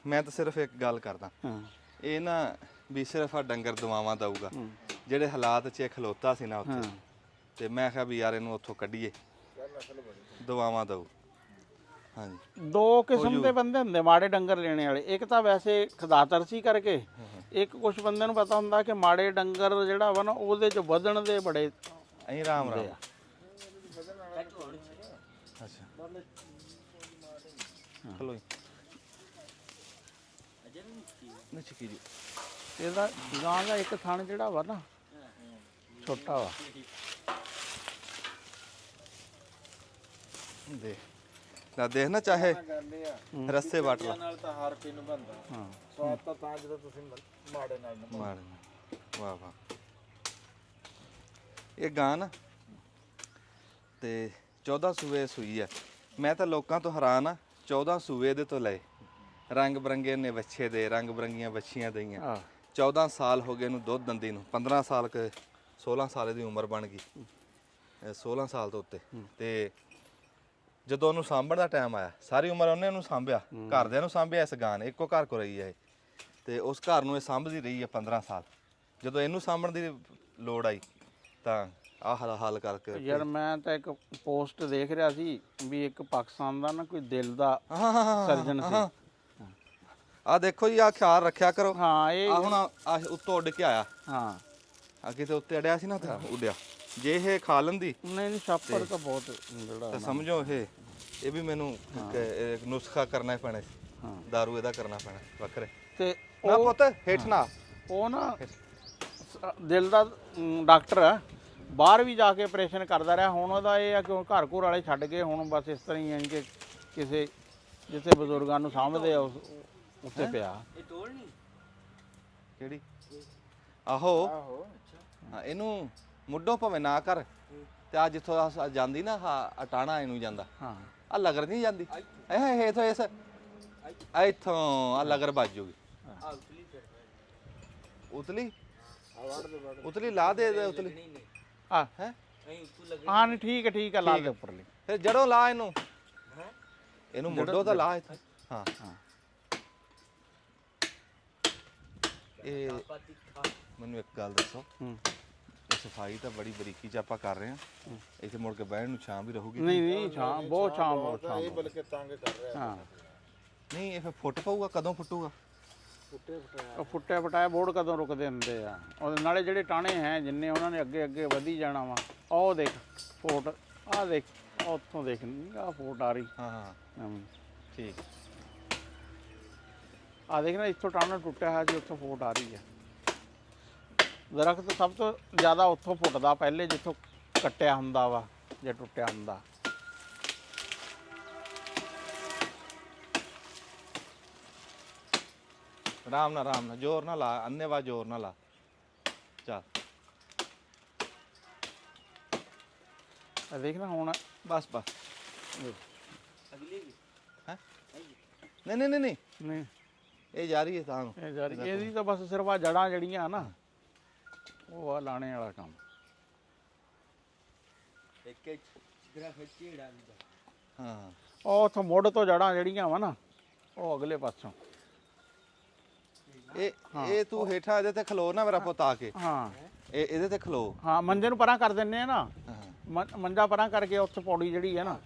ਮੈਂ ਤਾਂ ਸਿਰਫ ਇੱਕ ਗੱਲ ਕਰਦਾ, ਹਾਂ ਇਹ ਨਾ ਵੀ ਸਿਰਫ ਆ ਡੰਗਰ ਦਵਾਵਾਂ ਦਊਗਾ। ਜਿਹੜੇ ਹਾਲਾਤ 'ਚ ਇਹ ਖਲੋਤਾ ਸੀ ਨਾ ਉੱਥੇ, ਤੇ ਮੈਂ ਕਿਹਾ ਵੀ ਯਾਰ ਇਹਨੂੰ ਉੱਥੋਂ ਕੱਢੀਏ, ਦਵਾਵਾਂ ਦਊ। ਹਾਂਜੀ, ਦੋ ਕਿਸਮ ਦੇ ਬੰਦੇ ਹੁੰਦੇ ਮਾੜੇ ਡੰਗਰ ਲੈਣੇ ਵਾਲੇ। ਇੱਕ ਤਾਂ ਵੈਸੇ ਖੁਦਾਤਰਸੀ ਕਰਕੇ, ਇੱਕ ਕੁਝ ਬੰਦੇ ਨੂੰ ਪਤਾ ਹੁੰਦਾ ਕਿ ਮਾੜੇ ਡੰਗਰ ਜਿਹੜਾ ਵਾ ਨਾ ਉਹਦੇ ਚ ਵਧਣ ਦੇ ਬੜੇ ਅਹੀਂ ਰਾਮ ਰਾਮ। ਆ। ਅੱਛਾ, ਖਲੋ ਨਹੀਂ ਚਕੀ ਜੀ। ਇਹਦਾ ਗਾਂ ਦਾ ਇੱਕ ਥਣ ਜਿਹੜਾ ਵਾ ਨਾ ਛੋਟਾ ਵਾ ਦੇਖ ਨਾ ਦੇਖ ਨਾ ਚਾਹੇ ਗੱਲ ਇਹ ਆ ਰੱਸੇ ਵੱਟ ਲਾ ਨਾਲ ਤਾਂ ਹਰ ਕੋਈ ਨੂੰ ਬੰਦਾ ਹਾਂ ਸਵਾਦ ਤਾਂ ਜਦੋਂ ਤੁਸੀਂ ਮਾੜੇ ਨਾਲ ਨਿਭਾਉਂਦੇ। ਮਾਰ ਵਾਹ ਵਾਹ ਇਹ ਗਾਂ ਨਾ ਤੇ 14 ਸੂਏ ਸੂਈ ਆ। ਮੈਂ ਤਾਂ ਲੋਕਾਂ ਤੋਂ ਹੈਰਾਨ ਆ 14 ਸੂਏ ਦੇ ਤੋਂ ਲਏ ਰੰਗ ਬਰੰਗੇ ਨੇ ਵੱਛੇ ਦੇ ਰੰਗ ਬਰੰਗੀਆਂ ਵੱਛੀਆਂ ਦਈਆਂ ਆਹ 14 ਸਾਲ ਹੋ ਗਏ ਇਹਨੂੰ ਦੁੱਧ ਦੰਦੀ ਨੂੰ 15 ਸਾਲ 16 ਸਾਲ ਦੀ ਉਮਰ ਬਣ ਗਈ 16 ਸਾਲ ਤੋਂ ਉੱਤੇ ਤੇ ਜਦੋਂ ਉਹਨੂੰ ਸਾਂਭਣ ਦਾ ਟਾਈਮ ਆਇਆ ਸਾਰੀ ਉਮਰ ਉਹਨੇ ਉਹਨੂੰ ਸਾਂਭਿਆ ਘਰਦਿਆਂ ਨੂੰ ਸਾਂਭਿਆ ਇਸ ਗਾਂ ਨੇ ਇੱਕੋ ਘਰ ਕੋ ਰਹੀ ਹੈ ਇਹ ਤੇ ਉਸ ਘਰ ਨੂੰ ਇਹ ਸਾਂਭਦੀ ਰਹੀ ਹੈ 15 ਸਾਲ ਜਦੋਂ ਇਹਨੂੰ ਸਾਂਭਣ ਦੀ ਲੋੜ ਆਈ ਤਾਂ ਆਹ ਹਾਲ ਕਰਕੇ ਯਾਰ ਮੈਂ ਤਾਂ ਇੱਕ ਪੋਸਟ ਦੇਖ ਰਿਹਾ ਸੀ ਵੀ ਇੱਕ ਪਾਕਿਸਤਾਨ ਦਾ ਨਾ ਕੋਈ ਦਿਲ ਦਾ ਹਾਂ ਸਰਜਨ ਸੀ ਆ ਦੇਖੋ ਜੀ ਆ ਖਿਆਲ ਰੱਖਿਆ ਕਰੋ ਹਾਂ ਇਹ ਆ ਹੁਣ ਆ ਉੱਤੋਂ ਉੱਡ ਕੇ ਆਇਆ ਹਾਂ ਆ ਕਿਤੇ ਉੱਤੇ ਅੜਿਆ ਸੀ ਨਾ ਤਾਂ ਉੱਡਿਆ ਜੇ ਇਹ ਖਾ ਲੈਂਦੀ ਨਹੀਂ ਨਹੀਂ ਛਾਪਰ ਤਾਂ ਬਹੁਤ ਜਿਹੜਾ ਤਾਂ ਸਮਝੋ ਇਹ ਵੀ ਮੈਨੂੰ ਇੱਕ ਨੁਸਖਾ ਕਰਨਾ ਹੀ ਪੈਣਾ ਸੀ ਹਾਂ ਦਾਰੂ ਇਹਦਾ ਕਰਨਾ ਪੈਣਾ ਵੱਖਰੇ ਤੇ ਨਾ ਪੁੱਤ ਹੇਠ ਨਾ ਉਹ ਨਾ ਦਿਲ ਦਾ ਡਾਕਟਰ ਆ ਬਾਹਰ ਵੀ ਜਾ ਕੇ ਆਪਰੇਸ਼ਨ ਕਰਦਾ ਰਿਹਾ ਹੁਣ ਉਹਦਾ ਇਹ ਆ ਕਿ ਹੁਣ ਘਰ ਘਰ ਵਾਲੇ ਛੱਡ ਕੇ ਹੁਣ ਬਸ ਇਸ ਤਰ੍ਹਾਂ ਹੀ ਹੈ ਕਿ ਕਿਸੇ ਜਿੱਥੇ ਬਜ਼ੁਰਗਾਂ ਨੂੰ ਸਾਂਭਦੇ ਆ ਉੱਤੇ ਪਿਆ ਕਿਹੜੀ ਆਹੋ ਆਹੋ ਹਾਂ ਇਹਨੂੰ ਮੁੱਢੋਂ ਭਾਵੇਂ ਨਾ ਕਰ ਤੇ ਆ ਜਿੱਥੋਂ ਜਾਂਦੀ ਨਾ ਅਟਾਣਾ ਇਹਨੂੰ ਜਾਂਦਾ ਹਾਂ ਆ ਲਗਰ ਨਹੀਂ ਜਾਂਦੀ ਇਹ ਇਥੋਂ ਇਸ ਇੱਥੋਂ ਆ ਲਗਰ ਵੱਜ ਜੂਗੀ ਉਤਲੀ ਉਤਲੀ ਲਾ ਦੇ ਉਤਲੀ ਆ ਹੈ ਹਾਂ ਨਹੀਂ ਠੀਕ ਹੈ ਲਾ ਦੇ ਉੱਪਰਲੀ ਫਿਰ ਜੜੋਂ ਲਾ ਇਹਨੂੰ ਮੁੱਢੋਂ ਤਾਂ ਲਾ ਇੱਥੇ ਹਾਂ ਹਾਂ ਇਹ ਮੈਨੂੰ ਇੱਕ ਗੱਲ ਦੱਸੋ ਹੂੰ ਸਫਾਈ ਤਾਂ ਬੜੀ ਬਰੀਕੀ ਚ ਆਪਾਂ ਕਰ ਰਹੇ ਹਾਂ ਇੱਥੇ ਮੁੜ ਕੇ ਬਹਿਣ ਨੂੰ ਛਾਂ ਵੀ ਰਹੂਗੀ ਨਹੀਂ ਸ਼ਾਮ ਬਹੁਤ ਇਹ ਬਲਕਿ ਤੰਗ ਕਰ ਰਿਹਾ ਹਾਂ ਨਹੀਂ ਇਹ ਫਿਰ ਫੁੱਟ ਪਊਗਾ ਕਦੋਂ ਫੁੱਟੂਗਾ ਫੁੱਟੇ ਫਟਾਇਆ ਉਹ ਫੁੱਟਿਆ ਫਟਾਇਆ ਬੋਰਡ ਕਦੋਂ ਰੁਕਦੇ ਹੁੰਦੇ ਆ ਉਹਦੇ ਨਾਲੇ ਜਿਹੜੇ ਟਾਣੇ ਹੈ ਜਿੰਨੇ ਉਹਨਾਂ ਨੇ ਅੱਗੇ ਅੱਗੇ ਵਧੀ ਜਾਣਾ ਵਾ ਉਹ ਦੇਖ ਫੋਟ ਆਹ ਦੇਖ ਉੱਥੋਂ ਦੇਖ ਆਹ ਫੋਟ ਆ ਰਹੀ ਹਾਂ ਹਾਂ ਹਮ। ਠੀਕ ਆ ਦੇਖ ਨਾ ਇੱਥੋਂ ਟਾਣਾ ਟੁੱਟਿਆ ਹੋਇਆ ਸੀ ਉੱਥੋਂ ਫੋਟ ਆ ਰਹੀ ਹੈ ਦਰਖਤ ਸਭ ਤੋਂ ਜ਼ਿਆਦਾ ਉੱਥੋਂ ਫੁੱਟਦਾ ਪਹਿਲੇ ਜਿੱਥੋਂ ਕੱਟਿਆ ਹੁੰਦਾ ਵਾ ਜਾਂ ਟੁੱਟਿਆ ਹੁੰਦਾ ਆਰਾਮ ਨਾਲ ਜ਼ੋਰ ਨਾ ਲਾ ਅੰਨੇਵਾ ਜ਼ੋਰ ਨਾ ਲਾ ਚੱਲ ਆ ਦੇਖ ਨਾ ਹੁਣ ਬਸ ਹੈ ਨਹੀਂ ਨਹੀਂ ਇਹ ਜਾ ਰਹੀ ਹੈ ਤਾਂ ਨੂੰ। ਇਹ ਜਾਰੀ ਇਹਦੀ ਤਾਂ ਬਸ ਸਿਰਫ ਆ ਜੜਾਂ ਜਿਹੜੀਆਂ ਨਾ ਉਹ ਆ ਲਾਣੇ ਵਾਲਾ ਕੰਮ ਹਾਂ ਉਹ ਉੱਥੋਂ ਮੁੱਢ ਤੋਂ ਜੜਾਂ ਜਿਹੜੀਆਂ ਵਾ ਨਾ ਉਹ ਅਗਲੇ ਪਾਸੋਂ ਇਹ ਤੂੰ ਹੇਠਾਂ ਇਹਦੇ ਤੇ ਖਲੋ ਨਾ ਮੇਰਾ ਪੁੱਤ ਆ ਕੇ ਹਾਂ ਇਹਦੇ ਤੇ ਖਲੋ ਹਾਂ ਮੰਜੇ ਨੂੰ ਪਰਾਂ ਕਰ ਦਿੰਨੇ ਆ ਨਾ ਹਾਂ ਮੰਜਾ ਪਰਾਂ ਕਰਕੇ ਉੱਥੇ ਪੌੜੀ ਜਿਹੜੀ ਹੈ ਨਾ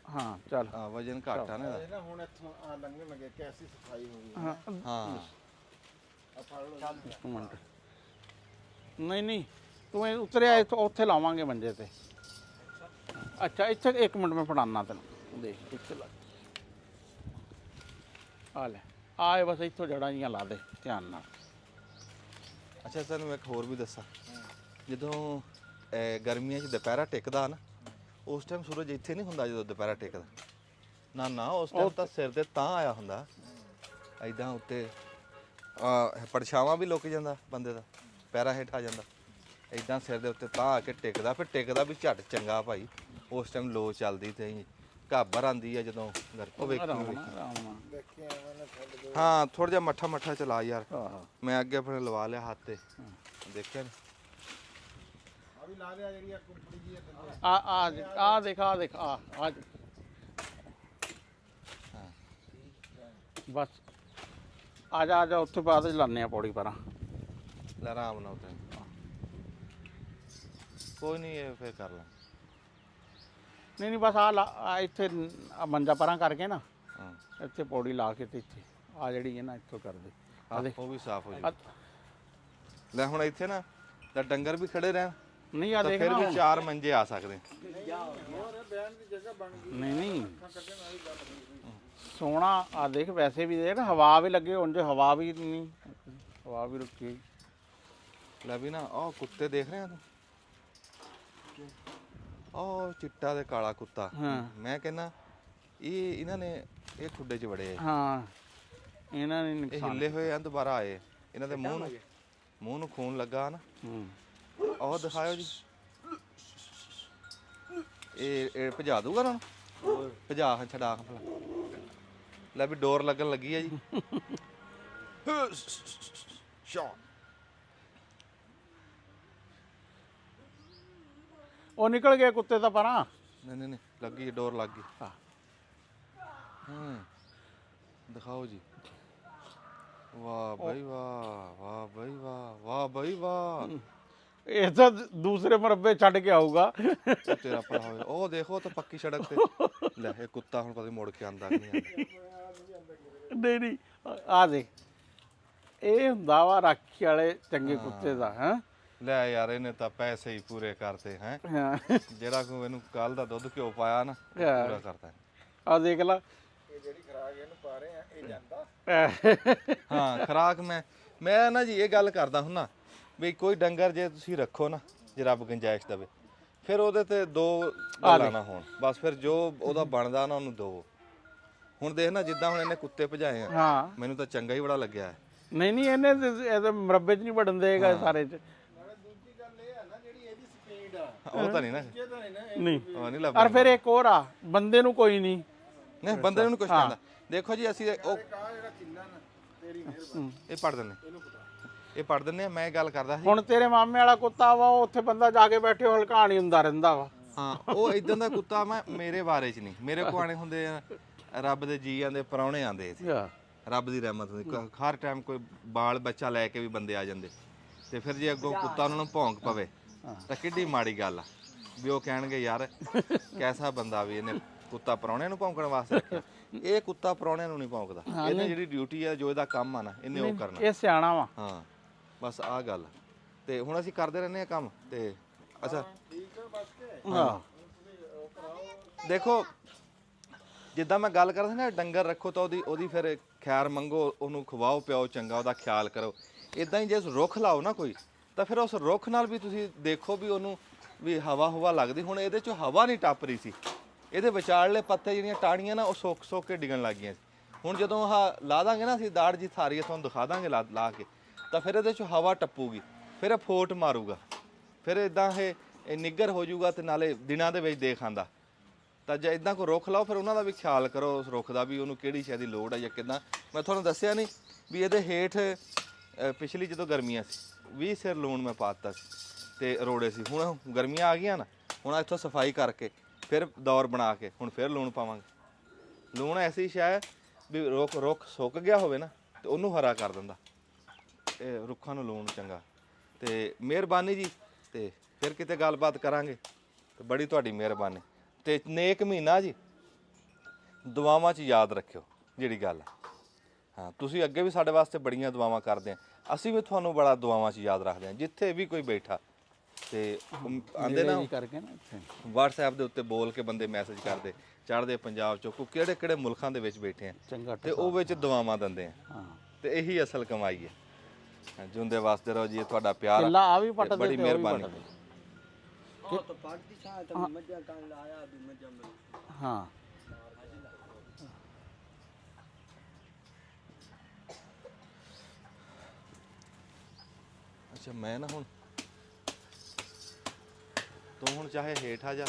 ਹਾਂ ਚੱਲ ਆ ਵਜਨ ਘੱਟ ਆ ਨਾ ਇਹਦਾ। ਇਹ ਨਾ ਹੁਣ ਇੱਥੋਂ ਆ ਲੰਘਣ ਲੱਗੇ ਕੈਸੀ ਸਫਾਈ ਹੋ ਗਈ ਹਾਂ ਹਾਂ ਆ ਫੜ ਲਓ ਇੱਕ ਮਿੰਟ ਨਹੀਂ ਤੂੰ ਇਹ ਉਤਰਿਆ ਇੱਥੋਂ ਉੱਥੇ ਲਾਵਾਂਗੇ ਮੰਜੇ ਤੇ ਅੱਛਾ ਇੱਥੇ ਇੱਕ ਮਿੰਟ ਮੈਂ ਫੜਾਨਾ ਤੈਨੂੰ ਦੇਖ ਇੱਥੇ ਲਾ ਆ ਲੈ ਆਏ ਬਸ ਇੱਥੋਂ ਜੜਾਂ ਜੀਆਂ ਲਾ ਦੇ ਧਿਆਨ ਨਾਲ ਅੱਛਾ ਤੈਨੂੰ ਇੱਕ ਹੋਰ ਵੀ ਦੱਸਾਂ ਜਦੋਂ ਗਰਮੀਆਂ 'ਚ ਦੁਪਹਿਰਾ ਟਿਕਦਾ ਨਾ ਉਸ ਟਾਈਮ ਸੂਰਜ ਇੱਥੇ ਨਹੀਂ ਹੁੰਦਾ ਜਦੋਂ ਦੁਪਹਿਰਾ ਟਿਕਦਾ ਨਾ ਉਸ ਟਾਈਮ ਤਾਂ ਸਿਰ ਤੇ ਤਾਂ ਆਇਆ ਹੁੰਦਾ ਐਦਾਂ ਉੱਤੇ ਪਰਛਾਵਾਂ ਵੀ ਲੁਕ ਜਾਂਦਾ ਬੰਦੇ ਦਾ ਪੈਰਾਂ ਹੇਠ ਆ ਜਾਂਦਾ ਐਦਾਂ ਸਿਰ ਦੇ ਉੱਤੇ ਤਾਂ ਆ ਕੇ ਟਿਕਦਾ ਫਿਰ ਟਿਕਦਾ ਵੀ ਝੱਟ ਚੰਗਾ ਭਾਈ ਉਸ ਟਾਈਮ ਲੋ ਚੱਲਦੀ ਤੇ ਘਾਬਰ ਆਂਦੀ ਆ ਜਦੋਂ ਉਹ ਵੇਖੀ ਆਰਾਮ ਨਾਲ ਦੇਖੀ ਐਵੇਂ ਨਾ ਛੱਡ ਦਿਓ ਹਾਂ ਥੋੜਾ ਜਿਹਾ ਮੱਠਾ ਚਲਾ ਯਾਰ ਆਹੋ ਮੈਂ ਅੱਗੇ ਆਪਣੇ ਲਵਾ ਲਿਆ ਹੱਥ ਤੇ ਦੇਖਿਆ ਨੀ? ਆ ਵੀ ਲਾ ਲਿਆ ਜਿਹੜੀ ਆ ਕੁੰਪੜੀ ਜੀ ਥੱਲੇ ਆ ਦੇਖ ਆ ਬਸ ਆ ਜਾ ਉੱਥੇ ਬਾਅਦ ਚ ਲਾਣੇ ਆ ਪੌੜੀ ਪਰਾਂ ਲੈ ਆਰਾਮ ਨਾਲ ਉਤੇ ਕੋਈ ਨਹੀਂ ਇਹ ਫੇਰ ਕਰ ਲਾਂ ਨਹੀਂ ਬਸ ਆ ਇੱਥੇ ਆਹ ਮੰਜਾ ਪਰਾਂ ਕਰਕੇ ਨਾ ਹਾਂ ਇੱਥੇ ਪੌੜੀ ਲਾ ਕੇ ਤੇ ਇੱਥੇ ਆ ਜਿਹੜੀ ਹੈ ਨਾ ਇੱਥੋਂ ਕਰ ਦੇ ਆਹ ਉਹ ਵੀ ਸਾਫ਼ ਹੋ ਆ- ਜਾ ਲੈ ਹੁਣ ਇੱਥੇ ਨਾ ਤਾਂ ਡੰਗਰ ਵੀ ਖੜੇ ਰਹਿਣ ਨਹੀਂ ਆ ਤਾਂ ਦੇਖ ਫਿਰ ਨਾ ਵੀ 4 ਮੰਜੇ ਆ ਸਕਦੇ ਹੋਰ ਬਹਿਣ ਦੀ ਜਗ੍ਹਾ ਬਣ ਗਈ ਨਹੀਂ ਸੋਹਣਾ ਆ ਦੇਖ ਵੈਸੇ ਵੀ ਦੇਖ ਹਵਾ ਵੀ ਲੱਗੇ ਉਂਝ ਹਵਾ ਵੀ ਨਹੀਂ ਹਵਾ ਵੀ ਰੁਕੀ। ਲੈ ਵੀ ਨਾ ਉਹ ਕੁੱਤੇ ਦੇਖ ਰਹੇ ਆ ਤੂੰ, ਉਹ ਚਿੱਟਾ ਤੇ ਕਾਲਾ ਕੁੱਤਾ। ਮੈਂ ਕਹਿੰਦਾ ਇਹਨਾਂ ਨੇ ਇਹ ਖੁੱਡੇ 'ਚ ਵੜੇ ਆ। ਹਾਂ ਇਹਨਾਂ ਨੇ ਇਹ ਨੁਕਸਾਨ। ਹਿੱਲੇ ਹੋਏ ਆ, ਦੁਬਾਰਾ ਆਏ। ਇਹਨਾਂ ਦੇ ਮੂੰਹ ਨੂੰ ਖੂਨ ਲੱਗਾ ਨਾ। ਉਹ ਦਿਖਾਇਓ ਜੀ। ਇਹ ਭਜਾ ਦੂਗਾ ਨਾ, ਭਜਾ ਛਡਾ ਭਲਾ। ਲੈ ਵੀ ਡੋਰ ਲੱਗਣ ਲੱਗੀ ਆ ਜੀ। ਉਹ ਨਿਕਲ ਗਏ ਕੁੱਤੇ ਤਾਂ ਪਰਾਂ। ਨਹੀਂ ਨਹੀਂ ਲੱਗੀ, ਡੋਰ ਲੱਗ ਗਈ। ਦਿਖਾਓ ਜੀ। ਵਾਹ ਬਈ ਵਾਹ, ਵਾਹ ਬਈ ਵਾਹ, ਵਾਹ ਬਈ ਵਾਹ। ਇਹ ਤਾਂ ਦੂਸਰੇ ਮਰਬੇ ਛੱਡ ਕੇ ਆਊਗਾ। ਤੇਰਾ ਭਲਾ ਹੋਵੇ। ਉਹ ਦੇਖੋ ਤਾਂ ਪੱਕੀ ਸੜਕ ਤੇ। ਲੈ ਇਹ ਕੁੱਤਾ ਹੁਣ ਪਤਾ ਨੀ ਮੁੜ ਕੇ ਆਂਦਾ ਕਿ ਨਹੀਂ ਆਂਦਾ। ਨਹੀਂ ਨਹੀਂ ਆ ਦੇਖ, ਇਹ ਹੁੰਦਾ ਵਾ ਰਾਖੀ ਵਾਲੇ ਚੰਗੇ ਕੁੱਤੇ ਦਾ। ਹੈ ਲੈ ਯਾਰ ਇਹਨੇ ਤਾਂ ਪੈਸੇ ਹੀ ਪੂਰੇ ਕਰਤੇ ਹੈ। ਜਿਹੜਾ ਕੋਈ ਇਹਨੂੰ ਕੱਲ ਦਾ ਦੁੱਧ ਘਿਓ ਪਾਇਆ ਨਾ, ਪੂਰਾ ਕਰਤਾ। ਆ ਦੇਖ ਲਾ, ਇਹ ਜਿਹੜੀ ਖਰਾਕ ਇਹਨੂੰ ਪਾ ਰਹੇ ਆ ਇਹ ਜਾਂਦਾ। ਹਾਂ ਖਰਾਕ ਮੈਂ ਨਾ ਜੀ ਇਹ ਗੱਲ ਕਰਦਾ ਹੁੰਨਾ ਵੀ ਕੋਈ ਡੰਗਰ ਜੇ ਤੁਸੀਂ ਰੱਖੋ ਨਾ, ਜੇ ਰੱਬ ਗੁੰਜਾਇਸ਼ ਦੇਵੇ, ਫਿਰ ਉਹਦੇ ਤੇ ਦੋ ਗੱਲਾਂ ਨਾ ਹੋਣ। ਬਸ ਫਿਰ ਜੋ ਉਹਦਾ ਬਣਦਾ ਨਾ ਉਹਨੂੰ ਦੋ। ਹੁਣ ਦੇਖ ਨਾ, ਜਿੱਦਾਂ ਹੁਣ ਇਹਨੇ ਕੁੱਤੇ ਭਜਾਏ ਆ, ਹਾਂ ਮੈਨੂੰ ਤਾਂ ਚੰਗਾ ਹੀ ਬੜਾ ਲੱਗਿਆ। ਨਹੀਂ ਨਹੀਂ ਇਹਨੇ ਇਹਦੇ ਮਰਬੇ 'ਚ ਨਹੀਂ ਵੜਨ ਦੇਗਾ ਸਾਰੇ 'ਚ। ਦੂਜੀ ਗੱਲ ਇਹ ਆ ਨਾ, ਜਿਹੜੀ ਇਹਦੀ ਸਪੀਡ ਆ ਉਹ ਤਾਂ ਨਹੀਂ ਨਾ, ਇਹ ਤਾਂ ਨਹੀਂ ਨਾ ਨਹੀਂ ਉਹ ਨਹੀਂ ਲੱਭ। ਔਰ ਫਿਰ ਇੱਕ ਹੋਰ ਆ, ਬੰਦੇ ਨੂੰ ਕੋਈ ਨਹੀਂ। ਨਹੀਂ ਬੰਦੇ ਨੂੰ ਕੁਝ ਕਹਿੰਦਾ। ਦੇਖੋ ਜੀ ਅਸੀਂ ਉਹ ਕਾ ਜਿਹੜਾ ਕਿੱਲਾ ਨਾ, ਤੇਰੀ ਮਿਹਰਬਾਨੀ। ਇਹ ਪੜ ਦਿੰਦੇ, ਇਹਨੂੰ ਪਤਾ ਇਹ ਪੜ ਦਿੰਦੇ ਆ। ਮੈਂ ਗੱਲ ਕਰਦਾ ਸੀ। ਹੁਣ ਤੇਰੇ ਮਾਮੇ ਵਾਲਾ ਕੁੱਤਾ ਵਾ, ਉਹ ਉੱਥੇ ਬੰਦਾ ਜਾ ਕੇ ਬੈਠੇ ਹਲਕਾਣ ਹੀ ਹੁੰਦਾ ਰਹਿੰਦਾ ਵਾ। ਹਾਂ ਉਹ ਇਦਾਂ ਦਾ ਕੁੱਤਾ ਮੈਂ ਮੇਰੇ ਬਾਰੇ 'ਚ ਨਹੀਂ। ਮੇਰੇ ਕੋਆਣੇ ਹੁੰਦੇ ਆ, ਰੱਬ ਦੇ ਜੀਆਂ ਦੇ ਪ੍ਰਾਹੁਣੇ ਆਂਦੇ ਸੀ, ਰੱਬ ਦੀ ਰਹਿਮਤ ਹੁੰਦੀ। ਹਰ ਟਾਈਮ ਕੋਈ ਬਾਲ ਬੱਚਾ ਲੈ ਕੇ ਵੀ ਬੰਦੇ ਆ ਜਾਂਦੇ, ਤੇ ਫਿਰ ਜੇ ਅੱਗੋਂ ਕੁੱਤਾ ਉਹਨਾਂ ਨੂੰ ਭੌਂਕ ਪਵੇ ਤਾਂ ਕਿੱਡੀ ਮਾੜੀ ਗੱਲ ਆ। ਵੀ ਉਹ ਕਹਿਣਗੇ ਯਾਰ ਕੈਸਾ ਬੰਦਾ, ਵੀ ਇਹਨੇ ਕੁੱਤਾ ਪ੍ਰਾਹੁਣਿਆਂ ਨੂੰ ਭੌਂਕਣ ਵਾਸਤੇ ਰੱਖਿਆ। ਇਹ ਕੁੱਤਾ ਪ੍ਰਾਹੁਣਿਆਂ ਨੂੰ ਨਹੀਂ ਭੌਂਕਦਾ। ਇਹਨੇ ਜਿਹੜੀ ਡਿਊਟੀ ਆ, ਜੋ ਇਹਦਾ ਕੰਮ ਆ ਨਾ, ਇਹਨੇ ਉਹ ਕਰਨਾ। ਇਹ ਸਿਆਣਾ ਵਾ। ਹਾਂ ਬਸ ਆਹ ਗੱਲ। ਤੇ ਹੁਣ ਅਸੀਂ ਕਰਦੇ ਰਹਿੰਦੇ ਆ ਕੰਮ। ਤੇ ਅੱਛਾ ਠੀਕ ਆ ਬਸ ਕੇ ਹਾਂ ਦੇਖੋ, ਜਿੱਦਾਂ ਮੈਂ ਗੱਲ ਕਰਦਾ ਸੀ ਨਾ, ਡੰਗਰ ਰੱਖੋ ਤਾਂ ਉਹਦੀ ਫਿਰ ਖੈਰ ਮੰਗੋ, ਉਹਨੂੰ ਖਵਾਓ ਪਿਆਓ ਚੰਗਾ, ਉਹਦਾ ਖਿਆਲ ਕਰੋ। ਇਦਾਂ ਹੀ ਜੇ ਰੁੱਖ ਲਾਓ ਨਾ ਕੋਈ, ਤਾਂ ਫਿਰ ਉਸ ਰੁੱਖ ਨਾਲ ਵੀ ਤੁਸੀਂ ਦੇਖੋ ਵੀ ਉਹਨੂੰ ਵੀ ਹਵਾ ਲੱਗਦੀ। ਹੁਣ ਇਹਦੇ 'ਚੋਂ ਹਵਾ ਨਹੀਂ ਟੱਪ ਰਹੀ ਸੀ, ਇਹਦੇ ਵਿਚਾਲਲੇ ਪੱਤੇ ਜਿਹੜੀਆਂ ਟਾਹਣੀਆਂ ਨਾ, ਉਹ ਸੁੱਕ ਕੇ ਡਿੱਗਣ ਲੱਗ ਗਈਆਂ ਸੀ। ਹੁਣ ਜਦੋਂ ਆਹ ਲਾ ਦਾਂਗੇ ਨਾ ਅਸੀਂ, ਦਾੜ ਜੀ ਸਾਰੀ ਤੁਹਾਨੂੰ ਦਿਖਾ ਦਾਂਗੇ ਲਾ ਕੇ, ਤਾਂ ਫਿਰ ਇਹਦੇ 'ਚੋਂ ਹਵਾ ਟੱਪੂਗੀ, ਫਿਰ ਇਹ ਫੋਟ ਮਾਰੂਗਾ, ਫਿਰ ਇਦਾਂ ਇਹ ਨਿੱਗਰ ਹੋ ਜਾਊਗਾ, ਤੇ ਨਾਲੇ ਦਿਨਾਂ ਦੇ ਵਿੱਚ ਦੇਖ ਆਂਦਾ। ਤਾਂ ਜੇ ਇਦਾਂ ਕੋਈ ਰੁੱਖ ਲਾਓ, ਫਿਰ ਉਹਨਾਂ ਦਾ ਵੀ ਖਿਆਲ ਕਰੋ, ਉਸ ਰੁੱਖ ਦਾ ਵੀ, ਉਹਨੂੰ ਕਿਹੜੀ ਸ਼ੈ ਦੀ ਲੋੜ ਹੈ ਜਾਂ ਕਿੱਦਾਂ। ਮੈਂ ਤੁਹਾਨੂੰ ਦੱਸਿਆ ਨਹੀਂ ਵੀ ਇਹਦੇ ਹੇਠ ਪਿਛਲੀ ਜਦੋਂ ਗਰਮੀਆਂ ਸੀ, 20 ਸਿਰ ਲੂਣ ਮੈਂ ਪਾ ਦਿੱਤਾ ਸੀ, ਤੇ ਰੋੜੇ ਸੀ। ਹੁਣ ਗਰਮੀਆਂ ਆ ਗਈਆਂ ਨਾ, ਹੁਣ ਇੱਥੋਂ ਸਫਾਈ ਕਰਕੇ ਫਿਰ ਦੌਰ ਬਣਾ ਕੇ ਹੁਣ ਫਿਰ ਲੂਣ ਪਾਵਾਂਗੇ। ਲੂਣ ਐਸੀ ਸ਼ੈ ਹੈ ਵੀ ਰੁੱਖ ਸੁੱਕ ਗਿਆ ਹੋਵੇ ਨਾ, ਤੇ ਉਹਨੂੰ ਹਰਾ ਕਰ ਦਿੰਦਾ। ਇਹ ਰੁੱਖਾਂ ਨੂੰ ਲੂਣ ਚੰਗਾ। ਤੇ ਮਿਹਰਬਾਨੀ ਜੀ। ਤੇ ਫਿਰ ਕਿਤੇ ਗੱਲਬਾਤ ਕਰਾਂਗੇ। ਤੇ ਬੜੀ ਤੁਹਾਡੀ ਮਿਹਰਬਾਨੀ। ਤੇ ਨੇਕ ਮਹੀਨਾ ਜੀ, ਦੁਆਵਾਂ 'ਚ ਯਾਦ ਰੱਖਿਓ ਜਿਹੜੀ ਗੱਲ ਹੈ। ਹਾਂ ਤੁਸੀਂ ਅੱਗੇ ਵੀ ਸਾਡੇ ਵਾਸਤੇ ਬੜੀਆਂ ਦੁਆਵਾਂ ਕਰਦੇ ਆ, ਅਸੀਂ ਵੀ ਤੁਹਾਨੂੰ ਬੜਾ ਦੁਆਵਾਂ 'ਚ ਯਾਦ ਰੱਖਦੇ ਹਾਂ, ਜਿੱਥੇ ਵੀ ਕੋਈ ਬੈਠਾ। ਤੇ ਆਂਦੇ ਨਾ ਕਰਕੇ ਨਾ ਇੱਥੇ WhatsApp ਦੇ ਉੱਤੇ ਬੋਲ ਕੇ ਬੰਦੇ ਮੈਸੇਜ ਕਰਦੇ, ਚੜ੍ਹਦੇ ਪੰਜਾਬ 'ਚੋਂ ਕਿਹੜੇ ਮੁਲਕਾਂ ਦੇ ਵਿੱਚ ਬੈਠੇ ਆ, ਚੰਗਾ ਤੇ ਉਹ ਵਿੱਚ ਦੁਆਵਾਂ ਦਿੰਦੇ ਆ। ਹਾਂ ਤੇ ਇਹੀ ਅਸਲ ਕਮਾਈ ਹੈ। ਜਿਉਂਦੇ ਵਾਸਤੇ ਰਹੋ ਜੀ, ਇਹ ਤੁਹਾਡਾ ਪਿਆਰ ਕਿੱਲਾ ਆ ਵੀ ਆ। ਪੱਟ ਦੇ, ਬੜੀ ਮਿਹਰਬਾਨੀ। ਉਹ ਤਾਂ ਪਾਰਟੀ ਸਾਹ ਤਾਂ ਮੱਝਾਂ ਕੰਨ ਲਾਇਆ ਵੀ ਮੱਝਾਂ ਮਿਲ। ਹਾਂ ਅੱਛਾ ਮੈਂ ਨਾ ਹੁਣ ਤੂੰ ਹੁਣ ਚਾਹੇ ਹੇਠ ਆ ਜਾ,